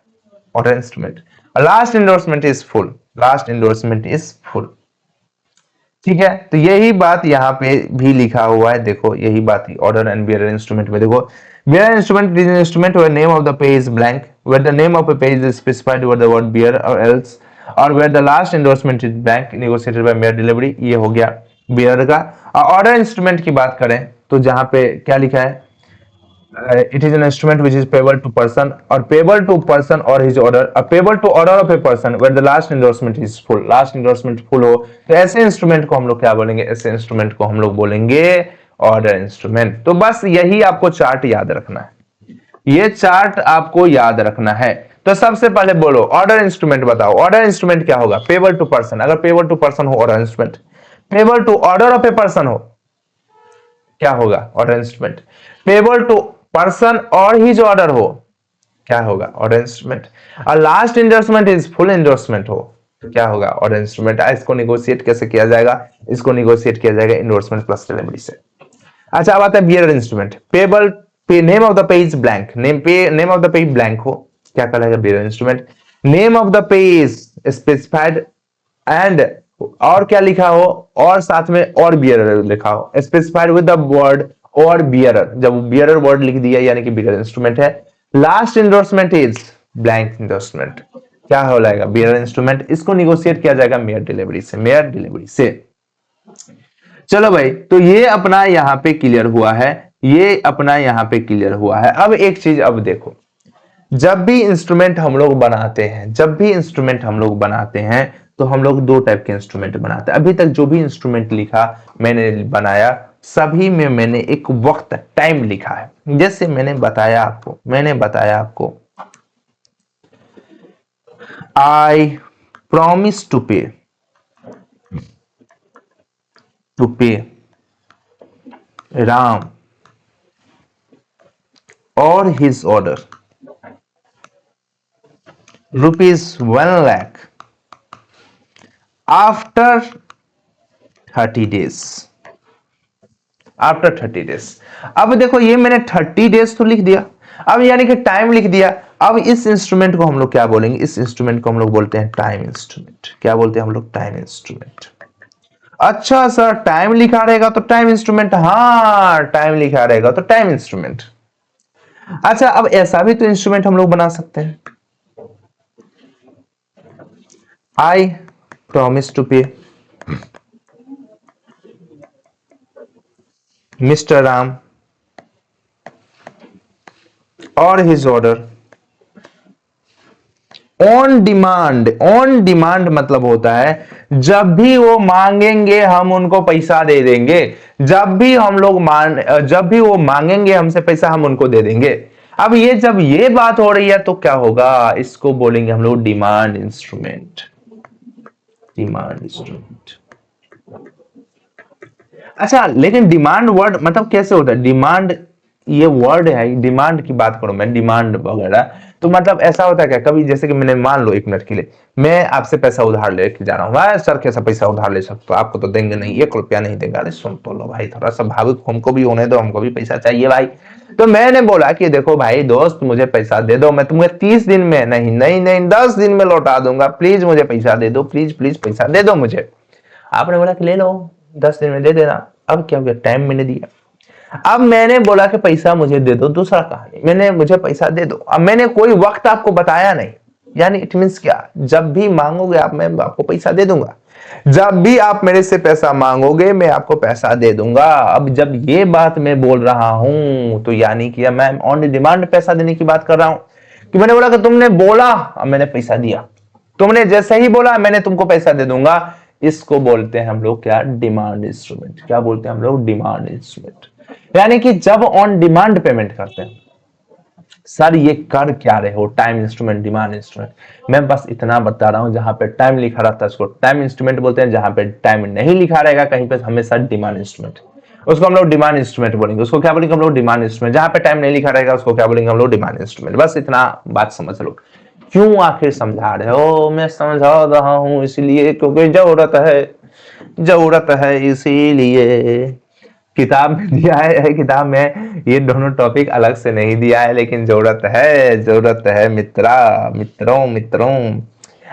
Speaker 1: order instrument. Last endorsement is full, last endorsement is full. ठीक है, तो यही बात यहाँ पे भी लिखा हुआ है, देखो यही बात ऑर्डर एंड बियरर इंस्ट्रूमेंट में। देखो bearer instrument is an instrument where name of the page is blank, where the name of a page is specified with the word bearer or else, और where the last endorsement is blank negotiated by mere delivery। ये हो गया bearer का। Order instrument की बात करें तो जहां पे क्या लिखा है, it is an instrument which is payable to person or payable to person or his order, a payable to order of a person where the last endorsement is full, last endorsement full हो, तो ऐसे instrument को हम लोग क्या बोलेंगे, ऐसे instrument को हम लोग बोलेंगे ऑर्डर इंस्ट्रूमेंट। तो बस यही आपको चार्ट याद रखना है, ये चार्ट आपको याद रखना है। तो सबसे पहले बोलो ऑर्डर इंस्ट्रूमेंट बताओ, ऑर्डर इंस्ट्रूमेंट क्या होगा, पेबल टू पर्सन, अगर पेबल टू पर्सन हो order instrument, payable to order of a person हो क्या होगा, order instrument, payable to person और हिज ऑर्डर हो क्या होगा, ऑर्डर इंस्ट्रूमेंट, और last endorsement is full endorsement हो क्या होगा? Order instrument. इसको निगोशिएट कैसे किया जाएगा? इसको निगोशिएट किया जाएगा इंडोर्समेंट प्लस डिलीवरी से। अच्छा, अब आता है बियरर इंस्ट्रूमेंट। पेबल पे name of the page blank, name of the page blank हो, क्या कहलाएगा? Bearer instrument. Name of the page specified and, और क्या लिखा हो, और साथ में और बियरर लिखा हो, स्पेसिफाइड विद द वर्ड और बियरर, जब बियरर वर्ड लिख दिया यानी कि बियरर इंस्ट्रूमेंट है। Last endorsement is blank endorsement, क्या हो जाएगा? Bearer instrument. इसको निगोशिएट किया जाएगा मेयर डिलीवरी से, मेयर डिलीवरी से। चलो भाई, तो ये अपना यहां पे क्लियर हुआ है, ये अपना यहां पे क्लियर हुआ है। अब एक चीज अब देखो, जब भी इंस्ट्रूमेंट हम लोग बनाते हैं, जब भी इंस्ट्रूमेंट हम लोग बनाते हैं, तो हम लोग दो टाइप के इंस्ट्रूमेंट बनाते हैं। अभी तक जो भी इंस्ट्रूमेंट लिखा मैंने बनाया, सभी में मैंने एक वक्त टाइम लिखा है। जैसे मैंने बताया आपको आई प्रॉमिस टू पे राम और his order ₹1,00,000 after 30 days, after 30 days. अब देखो, ये मैंने 30 डेज तो लिख दिया, अब यानी कि टाइम लिख दिया। अब इस इंस्ट्रूमेंट को हम लोग क्या बोलेंगे? इस इंस्ट्रूमेंट को हम लोग बोलते हैं टाइम इंस्ट्रूमेंट। क्या बोलते हैं हम लोग? Time instrument. अच्छा सर, टाइम लिखा रहेगा तो टाइम इंस्ट्रूमेंट? हाँ, टाइम लिखा रहेगा तो टाइम इंस्ट्रूमेंट। अच्छा, अब ऐसा भी तो इंस्ट्रूमेंट हम लोग बना सकते हैं। आई प्रॉमिस टू पे मिस्टर राम और his order on demand. On demand मतलब होता है जब भी वो मांगेंगे हम उनको पैसा दे देंगे, जब भी वो मांगेंगे हमसे पैसा हम उनको दे देंगे। अब ये जब ये बात हो रही है तो क्या होगा? इसको बोलेंगे हम लोग डिमांड इंस्ट्रूमेंट, डिमांड इंस्ट्रूमेंट। अच्छा, लेकिन डिमांड वर्ड मतलब कैसे होता है? डिमांड ये वर्ड है, डिमांड की बात करूं मैं, डिमांड वगैरह, तो मतलब ऐसा होता है क्या? कभी जैसे कि मैंने मान लो 1 मिनट के लिए मैं आपसे पैसा उधार लेके जा रहा हूँ, भाई सर कैसा पैसा उधार ले सकते हो, आपको तो देंगे नहीं, 1 रुपया नहीं देगा। अरे सुन तो लो भाई, थोड़ा सा भावुक हमको भी होने दो, हमको भी पैसा चाहिए भाई। तो मैंने बोला कि देखो भाई दोस्त, मुझे पैसा दे दो, मैं तुम्हें 30 दिन में, नहीं 10 दिन में लौटा दूंगा, प्लीज मुझे पैसा दे दो, प्लीज पैसा दे दो मुझे। आपने बोला कि ले लो, 10 दिन में दे देना। अब क्या हो गया? टाइम मैंने दिया। अब मैंने बोला कि पैसा मुझे दे दो, दूसरा कहानी, मुझे पैसा दे दो। अब मैंने कोई वक्त आपको बताया नहीं, यानी इट मींस क्या? जब भी मांगोगे आप, मैं आपको पैसा दे दूंगा। जब भी आप मेरे से पैसा मांगोगे मैं आपको पैसा दे दूंगा। अब जब ये बात मैं बोल रहा हूं तो यानी कि मैं ऑन डिमांड पैसा देने की बात कर रहा हूं, कि मैंने बोला कि तुमने बोला, अब मैंने पैसा दिया, तुमने जैसे ही बोला मैंने तुमको पैसा दे दूंगा। इसको बोलते हैं हम लोग क्या? Demand instrument. क्या बोलते हैं हम लोग? Demand instrument. यानी कि जब ऑन डिमांड पेमेंट करते हैं। सर ये कर क्या रहे हो? Time instrument, demand instrument. मैं बस इतना बता रहा हूं, जहां पे टाइम लिखा रहता है उसको टाइम इंस्ट्रूमेंट बोलते हैं, जहां पे टाइम नहीं लिखा रहेगा कहीं पे हमेशा डिमांड इंस्ट्रूमेंट, उसको हम लोग डिमांड इंस्ट्रूमेंट बोलेंगे। उसको क्या बोलेंगे हम लोग? Demand instrument. जहां पे टाइम नहीं लिखा रहेगा उसको क्या बोलेंगे हम लोग? Demand instrument. बस इतना बात समझ लो। क्यों आखिर समझा रहे हो? मैं समझा रहा हूं इसलिए क्योंकि जरूरत है इसीलिए। किताब में दिया है, किताब में ये दोनों टॉपिक अलग से नहीं दिया है, लेकिन जरूरत है मित्रों।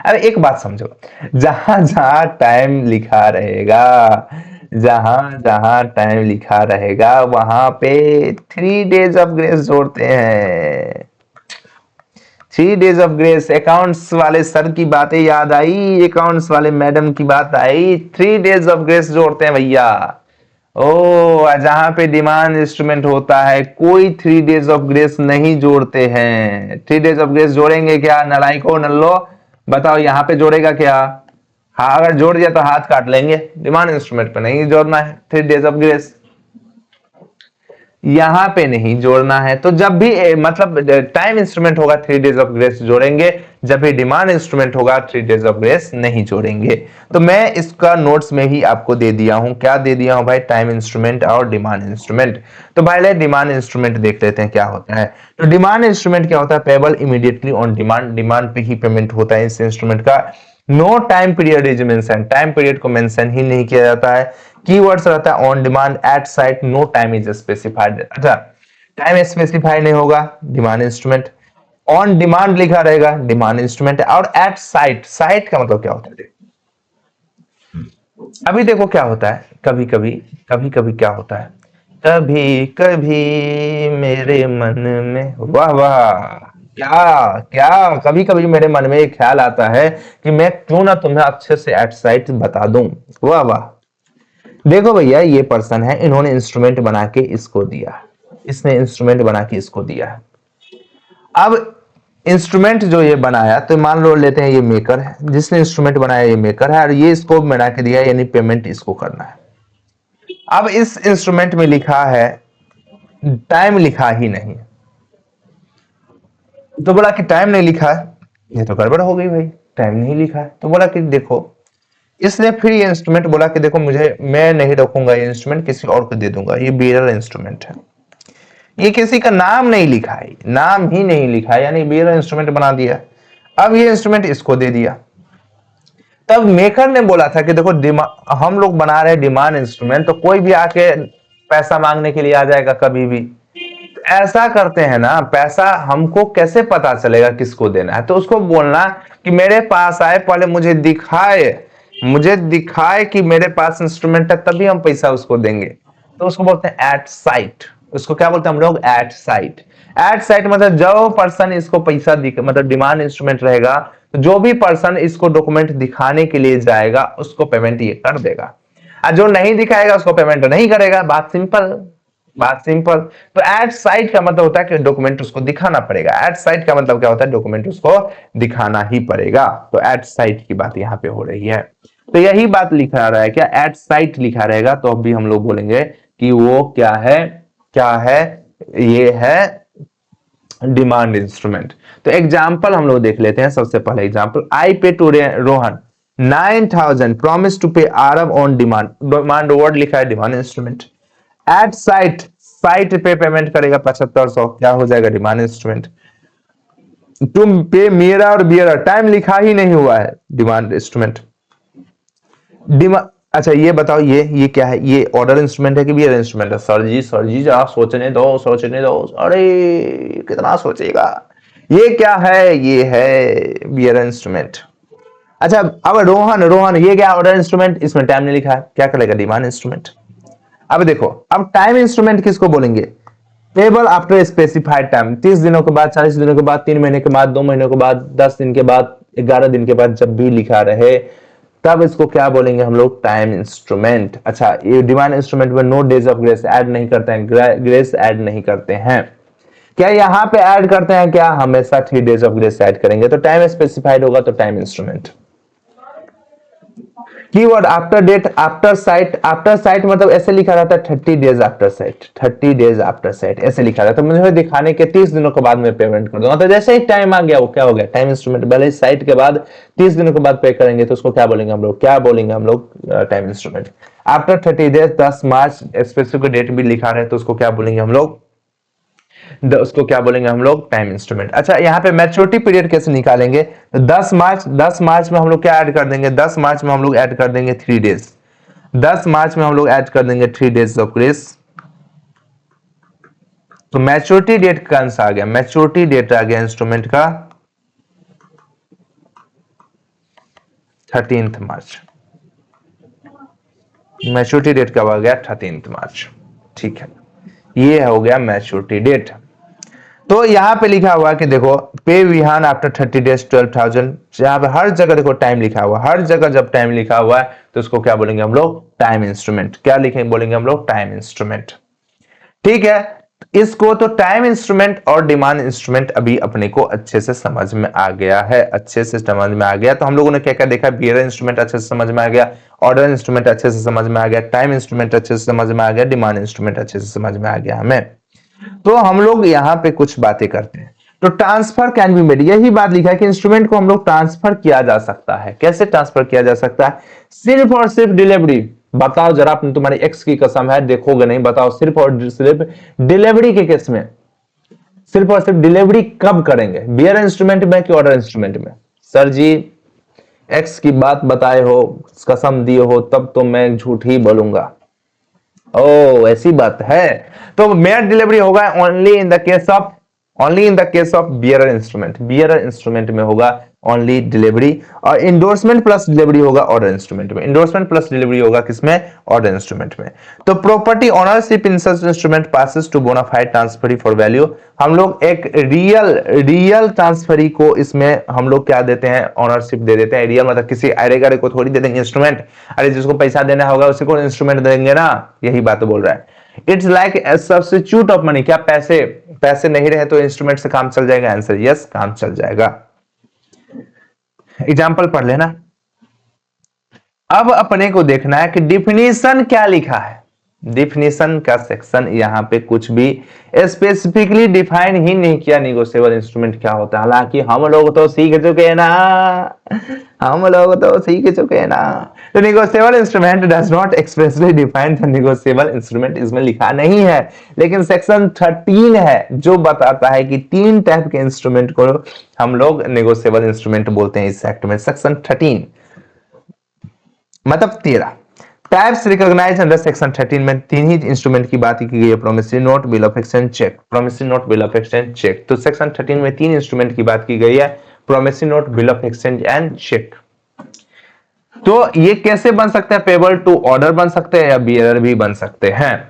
Speaker 1: अब एक बात समझो, जहां जहां टाइम लिखा रहेगा, जहां टाइम लिखा रहेगा वहां पे 3 डेज ऑफ ग्रेस जोड़ते हैं। 3 डेज ऑफ ग्रेस। अकाउंट्स वाले सर की बातें याद आई, अकाउंट्स वाले मैडम की बात आई, 3 डेज ऑफ ग्रेस जोड़ते हैं भैया। ओ, जहां पे डिमांड इंस्ट्रूमेंट होता है कोई 3 डेज ऑफ ग्रेस नहीं जोड़ते हैं। 3 डेज ऑफ ग्रेस जोड़ेंगे क्या? नलाइको नल्लो बताओ, यहाँ पे जोड़ेगा क्या? हाँ, अगर जोड़ दिया तो हाथ काट लेंगे। डिमांड इंस्ट्रूमेंट पे नहीं जोड़ना है 3 डेज ऑफ ग्रेस, यहां पे नहीं जोड़ना है। तो जब भी मतलब टाइम इंस्ट्रूमेंट होगा 3 डेज ऑफ ग्रेस जोड़ेंगे, जब भी डिमांड इंस्ट्रूमेंट होगा 3 डेज ऑफ ग्रेस नहीं जोड़ेंगे। तो मैं इसका नोट्स में ही आपको दे दिया हूं। क्या दे दिया हूं भाई? टाइम इंस्ट्रूमेंट और डिमांड इंस्ट्रूमेंट। तो भाई डिमांड इंस्ट्रूमेंट देख लेते हैं क्या होता है। तो डिमांड इंस्ट्रूमेंट क्या होता है? Payable immediately on demand, demand पे ही पेमेंट होता है इस इंस्ट्रूमेंट का। No time period is mention, time period को मेंशन ही नहीं किया जाता है। कीवर्ड्स रहता है on demand, at sight, no time is specified. अच्छा, टाइम स्पेसिफाई नहीं होगा, डिमांड इंस्ट्रूमेंट। ऑन डिमांड लिखा रहेगा, डिमांड इंस्ट्रूमेंट। और एट साइट, साइट का मतलब क्या होता है? अभी देखो क्या होता है, कभी कभी क्या होता है, कभी कभी मेरे मन में, वाह वाह, क्या क्या, कभी कभी मेरे मन में एक ख्याल आता है कि मैं क्यों ना तुम्हें अच्छे से एट साइट बता दूं। वाह वाह। देखो भैया, ये पर्सन है, इन्होंने इंस्ट्रूमेंट बना के इसको दिया, इसने इंस्ट्रूमेंट बना के इसको दिया है। अब इंस्ट्रूमेंट जो ये बनाया, तो मान लो लेते हैं ये मेकर है, जिसने इंस्ट्रूमेंट बनाया ये मेकर है, और ये इसको बना के दिया, यानी पेमेंट इसको करना है। अब इस इंस्ट्रूमेंट में लिखा है, टाइम लिखा ही नहीं, तो बोला कि टाइम नहीं लिखा है, ये तो गड़बड़ हो गई भाई, टाइम नहीं लिखा है। तो बोला कि देखो, इसने फिर ये इंस्ट्रूमेंट बोला कि देखो मुझे, मैं नहीं रखूंगा ये इंस्ट्रूमेंट, किसी और को दे दूंगा, ये बियरर इंस्ट्रूमेंट है, ये किसी का नाम नहीं लिखा है, नाम ही नहीं लिखा है, यानी बियरर इंस्ट्रूमेंट बना दिया। अब ये इंस्ट्रूमेंट इसको दे दिया। तब मेकर ने बोला था कि देखो, हम लोग बना रहे डिमांड इंस्ट्रूमेंट, तो कोई भी आके पैसा मांगने के लिए आ जाएगा कभी भी। ऐसा करते हैं ना, पैसा हमको कैसे पता चलेगा किसको देना है? तो उसको बोलना कि मेरे पास आए, पहले मुझे दिखाए कि मेरे पास इंस्ट्रूमेंट है, तभी हम पैसा उसको देंगे। तो उसको बोलते हैं एट साइट। उसको क्या बोलते हैं हम लोग? Eight site. एट साइट मतलब जो पर्सन इसको पैसा मतलब डिमांड इंस्ट्रूमेंट रहेगा, तो जो भी पर्सन इसको डॉक्यूमेंट दिखाने के लिए जाएगा, उसको पेमेंट ये कर देगा, और जो नहीं दिखाएगा उसको पेमेंट नहीं करेगा। बात सिंपल, बात सिंपल। तो एट साइट का मतलब होता है कि डॉक्यूमेंट उसको दिखाना पड़ेगा। एट साइट का मतलब क्या होता है? डॉक्यूमेंट उसको दिखाना ही पड़ेगा। तो एट साइट की बात यहाँ पे हो रही है। तो यही बात लिखा रहा है, क्या एट साइट लिखा रहेगा, तो अब भी हम लोग बोलेंगे कि वो क्या है, क्या है, ये है डिमांड इंस्ट्रूमेंट। तो एग्जाम्पल हम लोग देख लेते हैं। सबसे पहले एग्जाम्पल, आई पे to Rohan 9,000, promise to pay Aarav on demand. Demand word लिखा है, demand instrument. At sight, sight पे पेमेंट करेगा 7500, क्या हो जाएगा? Demand instrument. तुम पे मेरा और बियरर, टाइम लिखा ही नहीं हुआ है, डिमांड इंस्ट्रूमेंट। अच्छा ये बताओ, ये क्या है? ये ऑर्डर इंस्ट्रूमेंट है कि बियर इंस्ट्रूमेंट है? सर जी जरा सोचने दो, सोचने दो। अरे कितना सोचेगा? ये क्या है? ये है बियर इंस्ट्रूमेंट। अच्छा, अब रोहन, रोहन ये क्या? ऑर्डर इंस्ट्रूमेंट, इसमें टाइम नहीं लिखा है, क्या करेगा? Demand instrument. अब देखो, अब टाइम इंस्ट्रूमेंट किसको बोलेंगे? पेबल आफ्टर स्पेसिफाइड टाइम, 30 दिनों के बाद, 40 दिनों के बाद, 3 महीने के बाद, 2 महीनों के बाद, 10 दिन के बाद, 11 दिन के बाद, जब भी लिखा रहे, तब इसको क्या बोलेंगे हम लोग? Time instrument. अच्छा, ये डिमांड इंस्ट्रूमेंट में no days of grace add नहीं करते हैं, ग्रेस ऐड नहीं करते हैं। क्या यहाँ पे ऐड करते हैं? क्या हमेशा 3 डेज ऑफ ग्रेस ऐड करेंगे, तो टाइम स्पेसिफाइड होगा, तो time instrument. Keyword after date, after sight. After sight मतलब ऐसे लिखा रहता है 30 days after sight, 30 days after sight ऐसे लिखा रहता है। तो मुझे दिखाने के 30 दिनों के बाद मैं पेमेंट कर दूंगा। तो जैसे ही टाइम आ गया, वो क्या हो गया? Time instrument. पहले साइट के बाद 30 दिनों के बाद पे करेंगे, तो उसको क्या बोलेंगे हम लोग? क्या बोलेंगे हम लोग? Time instrument. आफ्टर 30 डेज, 10 मार्च, स्पेसिफिक डेट भी लिखा रहे, तो उसको क्या बोलेंगे हम लोग? उसको क्या बोलेंगे हम लोग? Time instrument. अच्छा, यहाँ पे मैच्योरिटी पीरियड कैसे निकालेंगे? 10 मार्च, 10 मार्च में हम लोग क्या ऐड कर देंगे? 10 मार्च में हम लोग ऐड कर देंगे 3 डेज। 10 मार्च में हम लोग ऐड कर देंगे 3 डेज ऑफ ग्रेस। तो मैच्योरिटी डेट कौन सा आ गया? मैच्योरिटी डेट आ गया इंस्ट्रूमेंट का 13 मार्च। मैच्योरिटी डेट कब आ गया? 13 मार्च। ठीक है, ये हो गया मैच्योरिटी डेट। तो यहां पे लिखा हुआ कि देखो, पे विहान आफ्टर 30 डेज 12,000। जहां पे हर जगह देखो टाइम लिखा हुआ, हर जगह जब टाइम लिखा हुआ है, तो उसको क्या बोलेंगे हम लोग? Time instrument. क्या लिखेंगे? बोलेंगे हम लोग टाइम इंस्ट्रूमेंट। ठीक है, इसको तो टाइम इंस्ट्रूमेंट और डिमांड इंस्ट्रूमेंट अभी अपने को अच्छे से समझ में आ गया है, अच्छे से समझ में आ गया। तो हम लोगों ने क्या क्या देखा? बियरर इंस्ट्रूमेंट अच्छे से समझ में आ गया, ऑर्डर इंस्ट्रूमेंट अच्छे से समझ में आ गया, टाइम इंस्ट्रूमेंट अच्छे से समझ में आ गया, डिमांड इंस्ट्रूमेंट अच्छे से समझ में आ गया हमें। तो हम लोग यहाँ पे कुछ बातें करते हैं। तो ट्रांसफर कैन बी मेड, यही बात लिखा है कि इंस्ट्रूमेंट को हम लोग ट्रांसफर किया जा सकता है। कैसे ट्रांसफर किया जा सकता है? सिर्फ और सिर्फ डिलीवरी। बताओ जरा, अपने तुम्हारी एक्स की कसम है, देखोगे नहीं, बताओ सिर्फ और सिर्फ डिलीवरी के केस में, सिर्फ और सिर्फ डिलीवरी कब करेंगे? बियर इंस्ट्रूमेंट में कि ऑर्डर इंस्ट्रूमेंट में? सर जी एक्स की बात बताए हो, कसम दिए हो, तब तो मैं झूठ ही बोलूंगा। ओ ऐसी बात है। तो मेयर डिलीवरी होगा only in the case of bearer instrument, bearer instrument में होगा ओनली डिलीवरी। और इंडोर्समेंट प्लस डिलीवरी होगा ऑर्डर इंस्ट्रूमेंट में, इंडोर्समेंट प्लस डिलीवरी होगा किसमें, ऑर्डर इंस्ट्रूमेंट में। तो property ownership in such instrument passes to bona fide transferee for value. हम लोग एक रियल ट्रांसफरी को इसमें हम लोग क्या देते हैं, ऑनरशिप दे देते हैं। रियल मतलब किसी अरे गरे को थोड़ी दे देंगे इंस्ट्रूमेंट, अरे जिसको पैसा देना होगा उसी को इंस्ट्रूमेंट देंगे ना, यही बात बोल रहा है। It's like a substitute of money. क्या पैसे पैसे नहीं रहे तो इंस्ट्रूमेंट से काम चल जाएगा, आंसर यस, काम चल जाएगा। एग्जाम्पल पढ़ लेना। अब अपने को देखना है कि डिफिनीशन क्या लिखा है। डिफिनीशन का सेक्शन यहाँ पे कुछ भी स्पेसिफिकली डिफाइन ही नहीं किया निगोशिएबल इंस्ट्रूमेंट क्या होता है। हालांकि हम लोग तो सीख चुके हैं ना, हम लोग तो सीख चुके हैं ना। तो negotiable instrument does not expressly define the negotiable instrument, इसमें लिखा नहीं है। लेकिन सेक्शन 13 है जो बताता है कि 3 टाइप के इंस्ट्रूमेंट को हम लोग निगोशिएबल इंस्ट्रूमेंट बोलते हैं इस एक्ट में। सेक्शन 13 मतलब 13 टाइप्स रिकॉग्नाइज अंडर सेक्शन 13 में 3 ही इंस्ट्रूमेंट की बात की गई है, promissory note, bill of exchange, cheque. Promissory note, bill of exchange, cheque. तो सेक्शन 13 में 3 इंस्ट्रूमेंट की बात की गई है, promissory note, bill of exchange and cheque. तो ये कैसे बन सकते हैं, पेबल टू ऑर्डर बन सकते हैं या बियरर भी बन सकते हैं।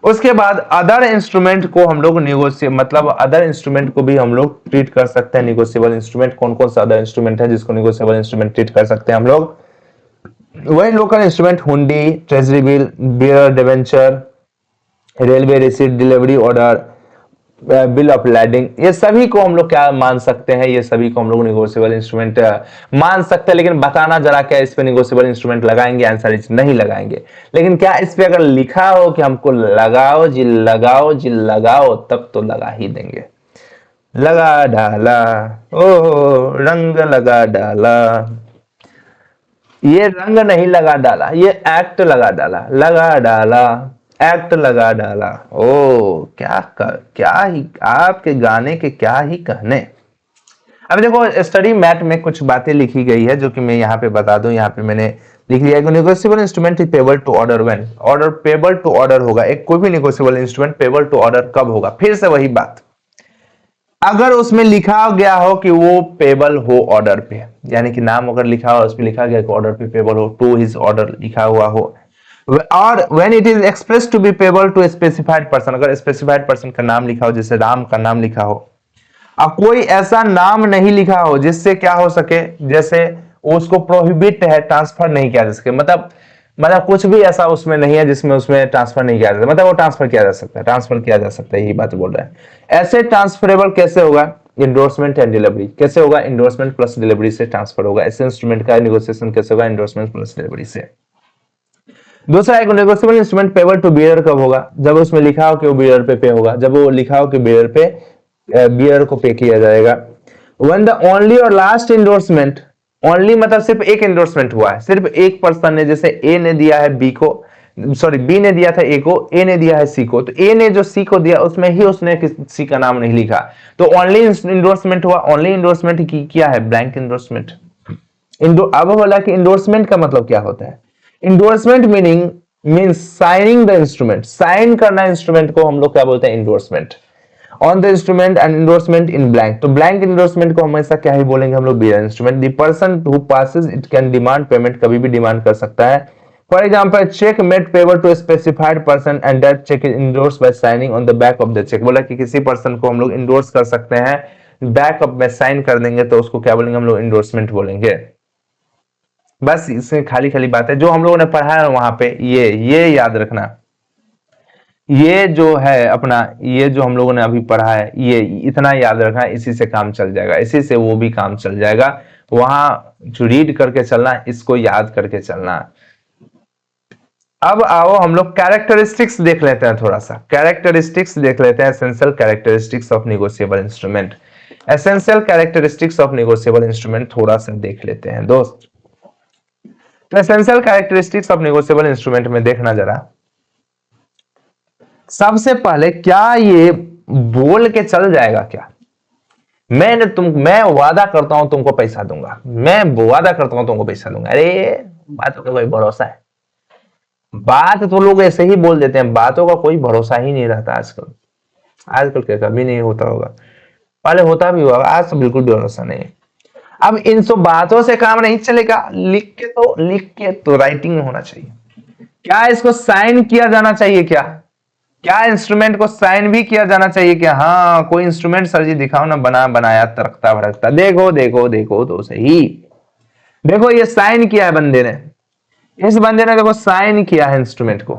Speaker 1: उसके बाद अदर इंस्ट्रूमेंट को हम लोग मतलब अदर इंस्ट्रूमेंट को भी हम लोग ट्रीट कर सकते हैं निगोशिएबल इंस्ट्रूमेंट। कौन कौन सा अदर इंस्ट्रूमेंट है जिसको निगोशिएबल इंस्ट्रूमेंट ट्रीट कर सकते हैं हम लोग, वही local instrument, hundi, treasury bill, bearer debenture, railway receipt, delivery order, bill of landing, ये सभी को हम लोग क्या मान सकते हैं, ये सभी को हम लोग निगोशिएबल इंस्ट्रूमेंट मान सकते हैं। लेकिन बताना जरा क्या इस पे निगोशिएबल इंस्ट्रूमेंट लगाएंगे, आंसर इज नहीं लगाएंगे। लेकिन क्या इस पे अगर लिखा हो कि हमको लगाओ जी लगाओ जी लगाओ, तब तो लगा ही देंगे। लगा डाला, ओ रंग लगा डाला, ये रंग नहीं लगा डाला, ये एक्ट लगा डाला, लगा डाला, एक्ट लगा डाला। ओ क्या ही आपके गाने के क्या ही कहने। अब देखो स्टडी मैट में कुछ बातें लिखी गई है जो कि मैं यहाँ पे बता दूं। यहाँ पे मैंने लिख दिया है negotiable instrument is payable to order when order payable to order होगा। एक कोई भी negotiable instrument payable to order कब होगा, फिर से वही बात, अगर उसमें लिखा गया हो कि वो पेबल हो ऑर्डर पे, यानी कि नाम अगर लिखा हो उसमें लिखा गया कि ऑर्डर पे पेबल हो, टू हिज ऑर्डर लिखा हुआ हो, और when it is express to be payable to specified person, अगर स्पेसिफाइड पर्सन का नाम लिखा हो, जैसे राम का नाम लिखा हो, अब कोई ऐसा नाम नहीं लिखा हो जिससे क्या हो सके, जैसे उसको प्रोहिबिट है, ट्रांसफर नहीं किया जा सके, मतलब कुछ भी ऐसा उसमें नहीं है जिसमें उसमें ट्रांसफर नहीं किया जा सकता, मतलब वो ट्रांसफर किया जा सकता है, ट्रांसफर किया जा सकता है, यही बात बोल रहा है। ऐसे ट्रांसफरेबल कैसे होगा, इंडोर्समेंट एंड डिलीवरी कैसे होगा, इंडोर्समेंट प्लस डिलीवरी से ट्रांसफर होगा। ऐसे इंस्ट्रूमेंट का नेगोशिएशन कैसे होगा, इंडोर्समेंट प्लस डिलीवरी से। दूसरा एक negotiable instrument payable to bearer कब होगा, जब उसमें लिखा हो कि वो बियर पे होगा, जब वो लिखा हो कि बियर पे बियर को पे किया जाएगा। व्हेन द ओनली और लास्ट इंडोर्समेंट, ओनली मतलब सिर्फ एक इंडोर्समेंट हुआ है, सिर्फ एक पर्सन ने, जैसे ए ने दिया है बी को, सॉरी बी ने दिया था ए को, ए ने दिया है सी को, तो ए ने जो सी को दिया उसमें ही उसने किसी का नाम नहीं लिखा, तो ओनली इंडोर्समेंट हुआ। ओनली इंडोर्समेंट की क्या है, ब्लैंक इंडोर्समेंट। अब बोला कि इंडोर्समेंट का मतलब क्या होता है, endorsement meaning signing the instrument, sign करना इंस्ट्रूमेंट को हम लोग क्या बोलते हैं, endorsement. On the instrument and endorsement in blank, तो ब्लैंक इंडोर्समेंट को हमेशा क्या ही बोलेंगे हम लोग, bearer instrument. The person who passes it can demand payment, कभी भी डिमांड कर सकता है। For example cheque made payable to specified person and that cheque is endorse by signing on the back of the check, बोला कि किसी person को हम लोग इंडोर्स कर सकते हैं, बैक ऑफ में साइन कर देंगे तो उसको क्या बोलेंगे हम लोग, इंडोर्समेंट बोलेंगे। बस इसमें खाली खाली बात है जो हम लोगों ने पढ़ा है वहां पे, ये याद रखना, ये जो है अपना, ये जो हम लोगों ने अभी पढ़ा है ये इतना याद रखना, इसी से काम चल जाएगा, इसी से वो भी काम चल जाएगा। वहां जो रीड करके चलना, इसको याद करके चलना। अब आओ हम लोग कैरेक्टरिस्टिक्स देख लेते हैं, थोड़ा सा कैरेक्टरिस्टिक्स देख लेते हैं, essential characteristics of negotiable instrument. Essential characteristics of negotiable instrument थोड़ा सा देख लेते हैं दोस्त। तो essential characteristics of negotiable instrument में देखना जरा, सबसे पहले क्या ये बोल के चल जाएगा क्या, मैं वादा करता हूं तुमको पैसा दूंगा, मैं वादा करता हूं तुमको पैसा दूंगा। अरे बातों का कोई भरोसा है? बात तो लोग ऐसे ही बोल देते हैं, बातों का कोई भरोसा ही नहीं रहता आजकल। आजकल क्या, कभी नहीं होता होगा, पहले होता भी होगा, आज तो बिल्कुल भी भरोसा नहीं है। अब इन सब बातों से काम नहीं चलेगा, लिख के तो राइटिंग में होना चाहिए। क्या इसको साइन किया जाना चाहिए? क्या इंस्ट्रूमेंट को साइन भी किया जाना चाहिए? क्या हाँ, कोई इंस्ट्रूमेंट सर जी दिखाओ ना, बनाया तरकता भड़कता। देखो तो सही, देखो ये साइन किया है बंदे ने, इस बंदे ने देखो साइन किया है इंस्ट्रूमेंट को,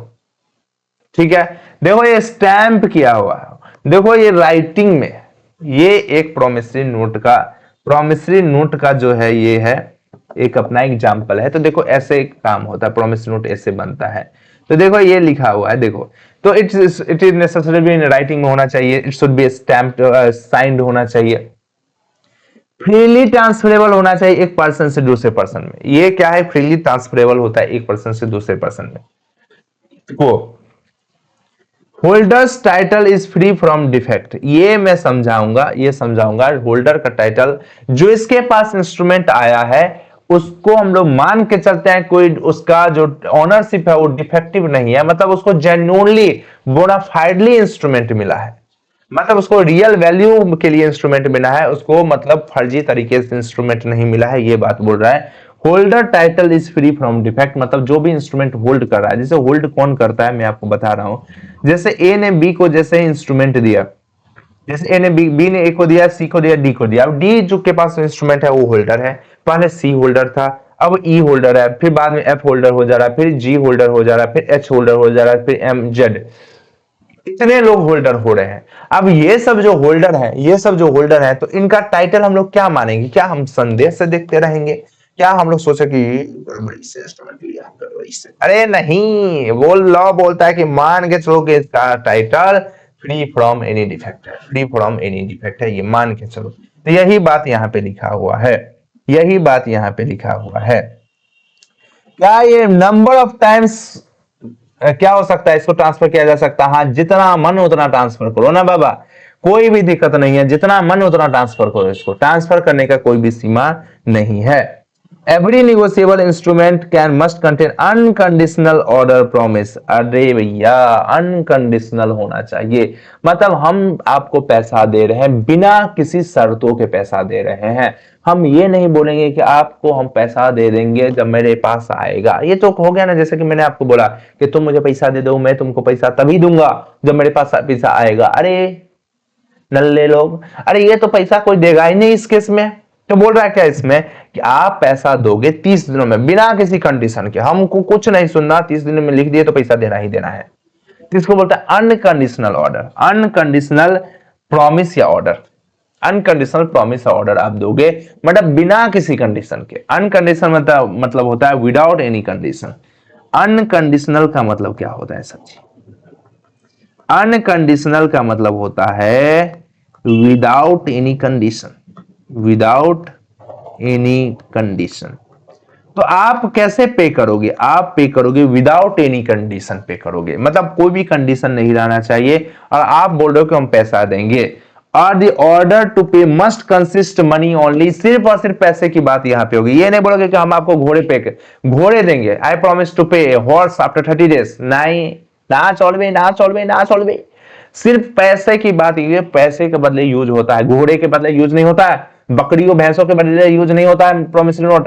Speaker 1: ठीक है। देखो ये स्टैंप किया हुआ है, देखो ये राइटिंग में, ये एक प्रोमिसरी नोट का जो है, ये है एक अपना एग्जाम्पल है। तो देखो ऐसे एक काम होता है, प्रोमिसरी नोट ऐसे बनता है। तो देखो ये लिखा हुआ है, देखो तो it is necessary in writing में होना चाहिए, it should be stamped, signed होना चाहिए, फ्रीली ट्रांसफरेबल होना चाहिए एक पर्सन से दूसरे पर्सन में। ये क्या है? फ्रीली ट्रांसफरेबल होता है एक पर्सन से दूसरे पर्सन में। वो holders title is free from defect, ये मैं समझाऊंगा। होल्डर का टाइटल, जो इसके पास इंस्ट्रूमेंट आया है उसको हम लोग मान के चलते हैं, कोई उसका जो ऑनरशिप है वो डिफेक्टिव नहीं है, मतलब उसको जेन्युइनली बोनाफाइडली इंस्ट्रूमेंट मिला है, मतलब उसको रियल वैल्यू के लिए इंस्ट्रूमेंट मिला है, उसको मतलब फर्जी तरीके से इंस्ट्रूमेंट नहीं मिला है, ये बात बोल रहा है। Holder title is free from defect, मतलब जो भी इंस्ट्रूमेंट होल्ड कर रहा है, जैसे होल्ड कौन करता है मैं आपको बता रहा हूं। जैसे ए ने बी को जैसे इंस्ट्रूमेंट दिया, जैसे ए ने बी ने ए को दिया, सी को दिया, डी को दिया। अब डी जो के पास इंस्ट्रूमेंट है वो होल्डर है, पहले सी होल्डर था, अब ई होल्डर है, फिर बाद में एफ होल्डर हो जा रहा है, फिर जी होल्डर हो जा रहा है, फिर एच होल्डर हो जा रहा है, फिर एम जेड, इतने लोग होल्डर हो रहे हैं। अब ये सब जो होल्डर है तो इनका टाइटल हम लोग क्या मानेंगे? क्या हम संदेह से देखते रहेंगे? क्या हम लोग सोचे कि गड़बड़ी से इंस्ट्रूमेंट लिया, गड़बड़ी से? अरे नहीं, वो लॉ बोलता है कि मान के चलो कि इसका title free from any defect है, फ्री फ्रॉम एनी डिफेक्ट है, ये मान के चलो। तो यही बात यहाँ पे लिखा हुआ है, यही बात यहाँ पे लिखा हुआ है। क्या ये नंबर ऑफ टाइम्स क्या हो सकता है, इसको ट्रांसफर किया जा सकता है? हाँ, जितना मन उतना ट्रांसफर करो ना बाबा, कोई भी दिक्कत नहीं है, जितना मन उतना ट्रांसफर करो, इसको ट्रांसफर करने का कोई भी सीमा नहीं है। Every negotiable instrument can must contain unconditional order promise. अरे भैया, अनकंडीशनल होना चाहिए, मतलब हम आपको पैसा दे रहे हैं, बिना किसी शर्तों के पैसा दे रहे हैं। हम ये नहीं बोलेंगे कि आपको हम पैसा दे देंगे जब मेरे पास आएगा। ये तो हो गया ना, जैसे कि मैंने आपको बोला कि तुम मुझे पैसा दे दो, मैं तुमको पैसा तभी दूंगा जब मेरे पास पैसा आएगा। अरे नल्ले लोग, अरे ये तो पैसा कोई देगा ही नहीं इस केस में। तो बोल रहा है क्या इसमें कि आप पैसा दोगे 30 दिनों में बिना किसी कंडीशन के, हमको कुछ नहीं सुनना, 30 दिनों में लिख दिए तो पैसा देना ही देना है। इसको बोलता है अनकंडीशनल ऑर्डर, अनकंडीशनल प्रॉमिस या ऑर्डर। अनकंडीशनल प्रॉमिस या ऑर्डर आप दोगे, मतलब बिना किसी कंडीशन के। अनकंडीशनल मतलब होता है विदाउट एनी कंडीशन। अनकंडीशनल का मतलब क्या होता है सच्ची? अनकंडीशनल का मतलब होता है without any condition, without any condition. तो आप कैसे पे करोगे? आप पे करोगे विदाउट एनी कंडीशन पे करोगे, मतलब कोई भी कंडीशन नहीं रहना चाहिए, और आप बोल रहे हो कि हम पैसा देंगे। और द ऑर्डर टू पे मस्ट कंसिस्ट मनी ओनली, सिर्फ और सिर्फ पैसे की बात यहां पे होगी। ये नहीं बोलोगे कि हम आपको घोड़े देंगे, आई प्रॉमिस टू पे हॉर्स आफ्टर 30 डेज, नहीं, ना चलवे। सिर्फ पैसे की बात, ये पैसे के बदले यूज होता है, घोड़े के बदले यूज नहीं होता है, बकरियों भैंसों के बदले यूज नहीं होता है प्रॉमिसरी नोट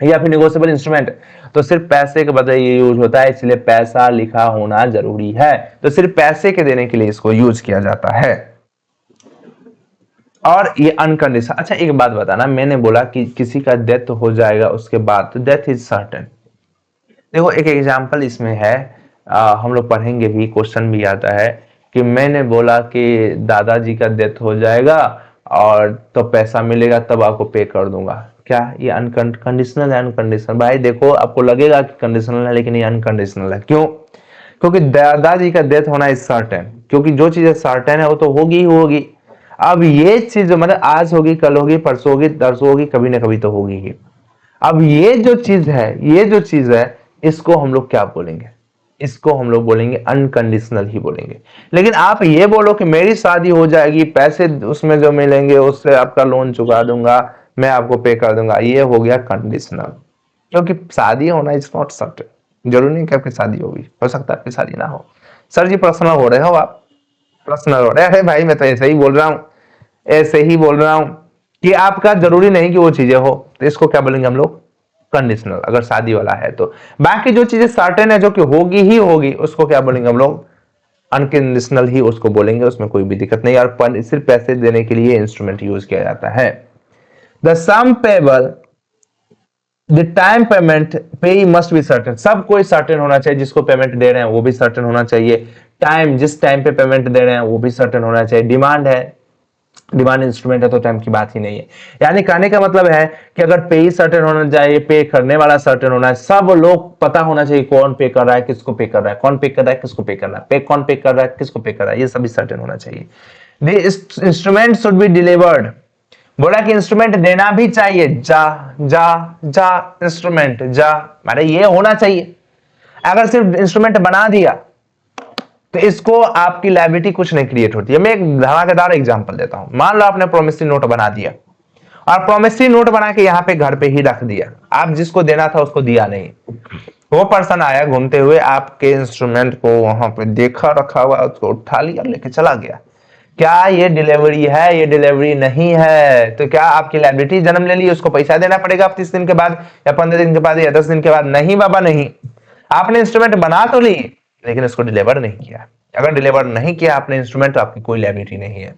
Speaker 1: या फिर नेगोशिएबल इंस्ट्रूमेंट। तो सिर्फ पैसे के बदले ये यूज होता है, इसलिए पैसा लिखा होना जरूरी है। तो सिर्फ पैसे के देने के लिए इसको यूज किया जाता है। और ये अनकंडीशनल। अच्छा एक बात बताना, मैंने बोला कि किसी का डेथ हो जाएगा उसके बाद, तो डेथ इज सर्टेन। देखो एक एग्जांपल इसमें है, हम लोग पढ़ेंगे भी, क्वेश्चन भी आता है कि मैंने बोला कि दादाजी का डेथ हो जाएगा और तो पैसा मिलेगा तब आपको पे कर दूंगा। क्या ये अनकंडीशनल है? अनकंडीशनल भाई देखो, आपको लगेगा कि कंडीशनल है, लेकिन ये अनकंडीशनल है। क्यों? क्योंकि दादाजी का डेथ होना इज सर्टेन, क्योंकि जो चीजें सर्टेन है वो तो होगी ही होगी। अब ये चीज मतलब आज होगी, कल होगी, परसों होगी, तरसों होगी, कभी ना कभी तो होगी ही। अब ये जो चीज है, इसको हम लोग क्या बोलेंगे? इसको हम लोग बोलेंगे अनकंडीशनल ही बोलेंगे। लेकिन आप ये बोलो कि मेरी शादी हो जाएगी, पैसे उसमें जो मिलेंगे उससे आपका लोन चुका दूंगा, मैं आपको पे कर दूंगा, ये हो गया कंडीशनल। क्योंकि शादी होना इज नॉट सर्टेन, जरूरी नहीं कि आपकी शादी होगी, हो सकता है आपकी शादी ना हो। सर जी पर्सनल हो रहे हो आप, पर्सनल हो रहे, अरे भाई मैं तो ऐसे ही बोल रहा हूँ, ऐसे ही बोल रहा हूँ कि आपका जरूरी नहीं कि वो चीजें हो, तो इसको क्या बोलेंगे हम लोग, कंडीशनल, अगर शादी वाला है तो। बाकी जो चीजें सर्टेन है, जो कि होगी ही होगी, उसको क्या बोलेंगे हम लोग, अनकंडीशनल ही उसको बोलेंगे, उसमें कोई भी दिक्कत नहीं। और सिर्फ पैसे देने के लिए इंस्ट्रूमेंट यूज किया जाता है। The sum payable the time payment pay must be certain, सब कोई सर्टेन होना चाहिए, जिसको पेमेंट दे रहे हैं वो भी सर्टेन होना चाहिए, टाइम जिस टाइम पे पेमेंट दे रहे हैं वो भी सर्टेन होना चाहिए। डिमांड है, डिमांड इंस्ट्रूमेंट है तो टाइम की बात ही नहीं है। यानी कहने का मतलब है कि अगर पे ही सर्टेन होना चाहिए, पे करने वाला सर्टेन होना है, सब लोग पता होना चाहिए कौन पे कर रहा है, किसको पे कर रहा है, कौन पे कर रहा है, किसको पे कर रहा है, पे कौन पे कर रहा है, किसको पे कर रहा है, ये सभी सर्टेन होना चाहिए। The instrument should be delivered, बोला कि इंस्ट्रूमेंट देना भी चाहिए, जा जा जा इंस्ट्रूमेंट जा, अरे ये होना चाहिए। अगर सिर्फ इंस्ट्रूमेंट बना दिया तो इसको आपकी लायबिलिटी कुछ नहीं क्रिएट होती है। मैं एक धमाकेदार एग्जांपल देता हूं। मान लो आपने प्रोमिसरी नोट बना दिया और प्रोमिसरी नोट बना के यहाँ पे घर पे ही रख दिया, आप जिसको देना था उसको दिया नहीं, वो पर्सन आया घूमते हुए, आपके इंस्ट्रूमेंट को वहां पे देखा रखा हुआ, उसको उठा लिया, लेके चला गया। क्या ये डिलीवरी है? ये डिलीवरी नहीं है। तो क्या आपकी लायबिलिटी जन्म ले ली? उसको पैसा देना पड़ेगा 30 दिन के बाद या 15 दिन के बाद या 10 दिन के बाद? नहीं बाबा नहीं। आपने इंस्ट्रूमेंट बना तो ली लेकिन उसको डिलीवर नहीं किया। अगर डिलीवर नहीं किया आपने इंस्ट्रूमेंट तो आपकी कोई लायबिलिटी नहीं है।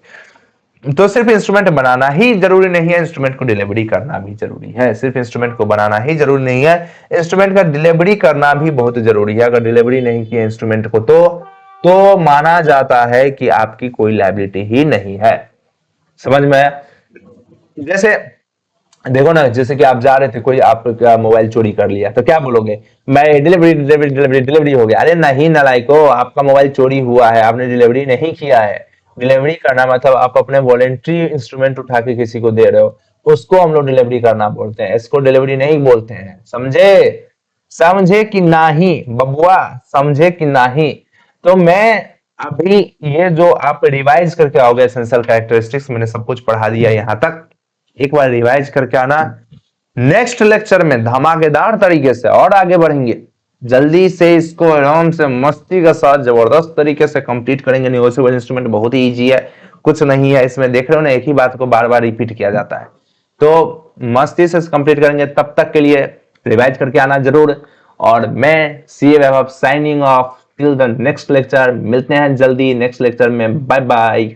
Speaker 1: तो सिर्फ इंस्ट्रूमेंट बनाना ही जरूरी नहीं है, इंस्ट्रूमेंट को डिलीवरी करना भी जरूरी है। सिर्फ इंस्ट्रूमेंट को बनाना ही जरूरी नहीं है, इंस्ट्रूमेंट का डिलीवरी करना भी बहुत जरूरी है। अगर डिलीवरी नहीं किया इंस्ट्रूमेंट को तो माना जाता है कि आपकी कोई लायबिलिटी ही नहीं है। समझ में आया? जैसे देखो ना, जैसे कि आप जा रहे थे, कोई आपका मोबाइल चोरी कर लिया, तो क्या बोलोगे? मैं डिलीवरी डिलीवरी डिलीवरी डिलीवरी हो गया। अरे नहीं नालायको, आपका मोबाइल चोरी हुआ है, आपने डिलीवरी नहीं किया है। डिलीवरी करना मतलब आप अपने वॉलेंट्री इंस्ट्रूमेंट उठा के किसी को दे रहे हो, उसको हम लोग डिलीवरी करना बोलते हैं, इसको डिलीवरी नहीं बोलते हैं। समझे? समझे कि नहीं बबुआ? समझे कि नहीं? तो मैं अभी ये जो आप रिवाइज करके आओगे एसेंशियल कैरेक्टरिस्टिक्स, मैंने सब कुछ पढ़ा दिया यहाँ तक, एक बार रिवाइज करके आना। नेक्स्ट लेक्चर में धमाकेदार तरीके से और आगे बढ़ेंगे। जल्दी से इसको आराम से मस्ती के साथ जबरदस्त तरीके से कंप्लीट करेंगे। निगोशिएबल इंस्ट्रूमेंट बहुत ही इजी है, कुछ नहीं है इसमें। देख रहे हो ना, एक ही बात को बार बार रिपीट किया जाता है। तो मस्ती से कंप्लीट करेंगे। तब तक के लिए रिवाइज करके आना जरूर। और मैं CA Vaibhav signing off till the next lecture. मिलते हैं जल्दी नेक्स्ट लेक्चर में। Bye bye.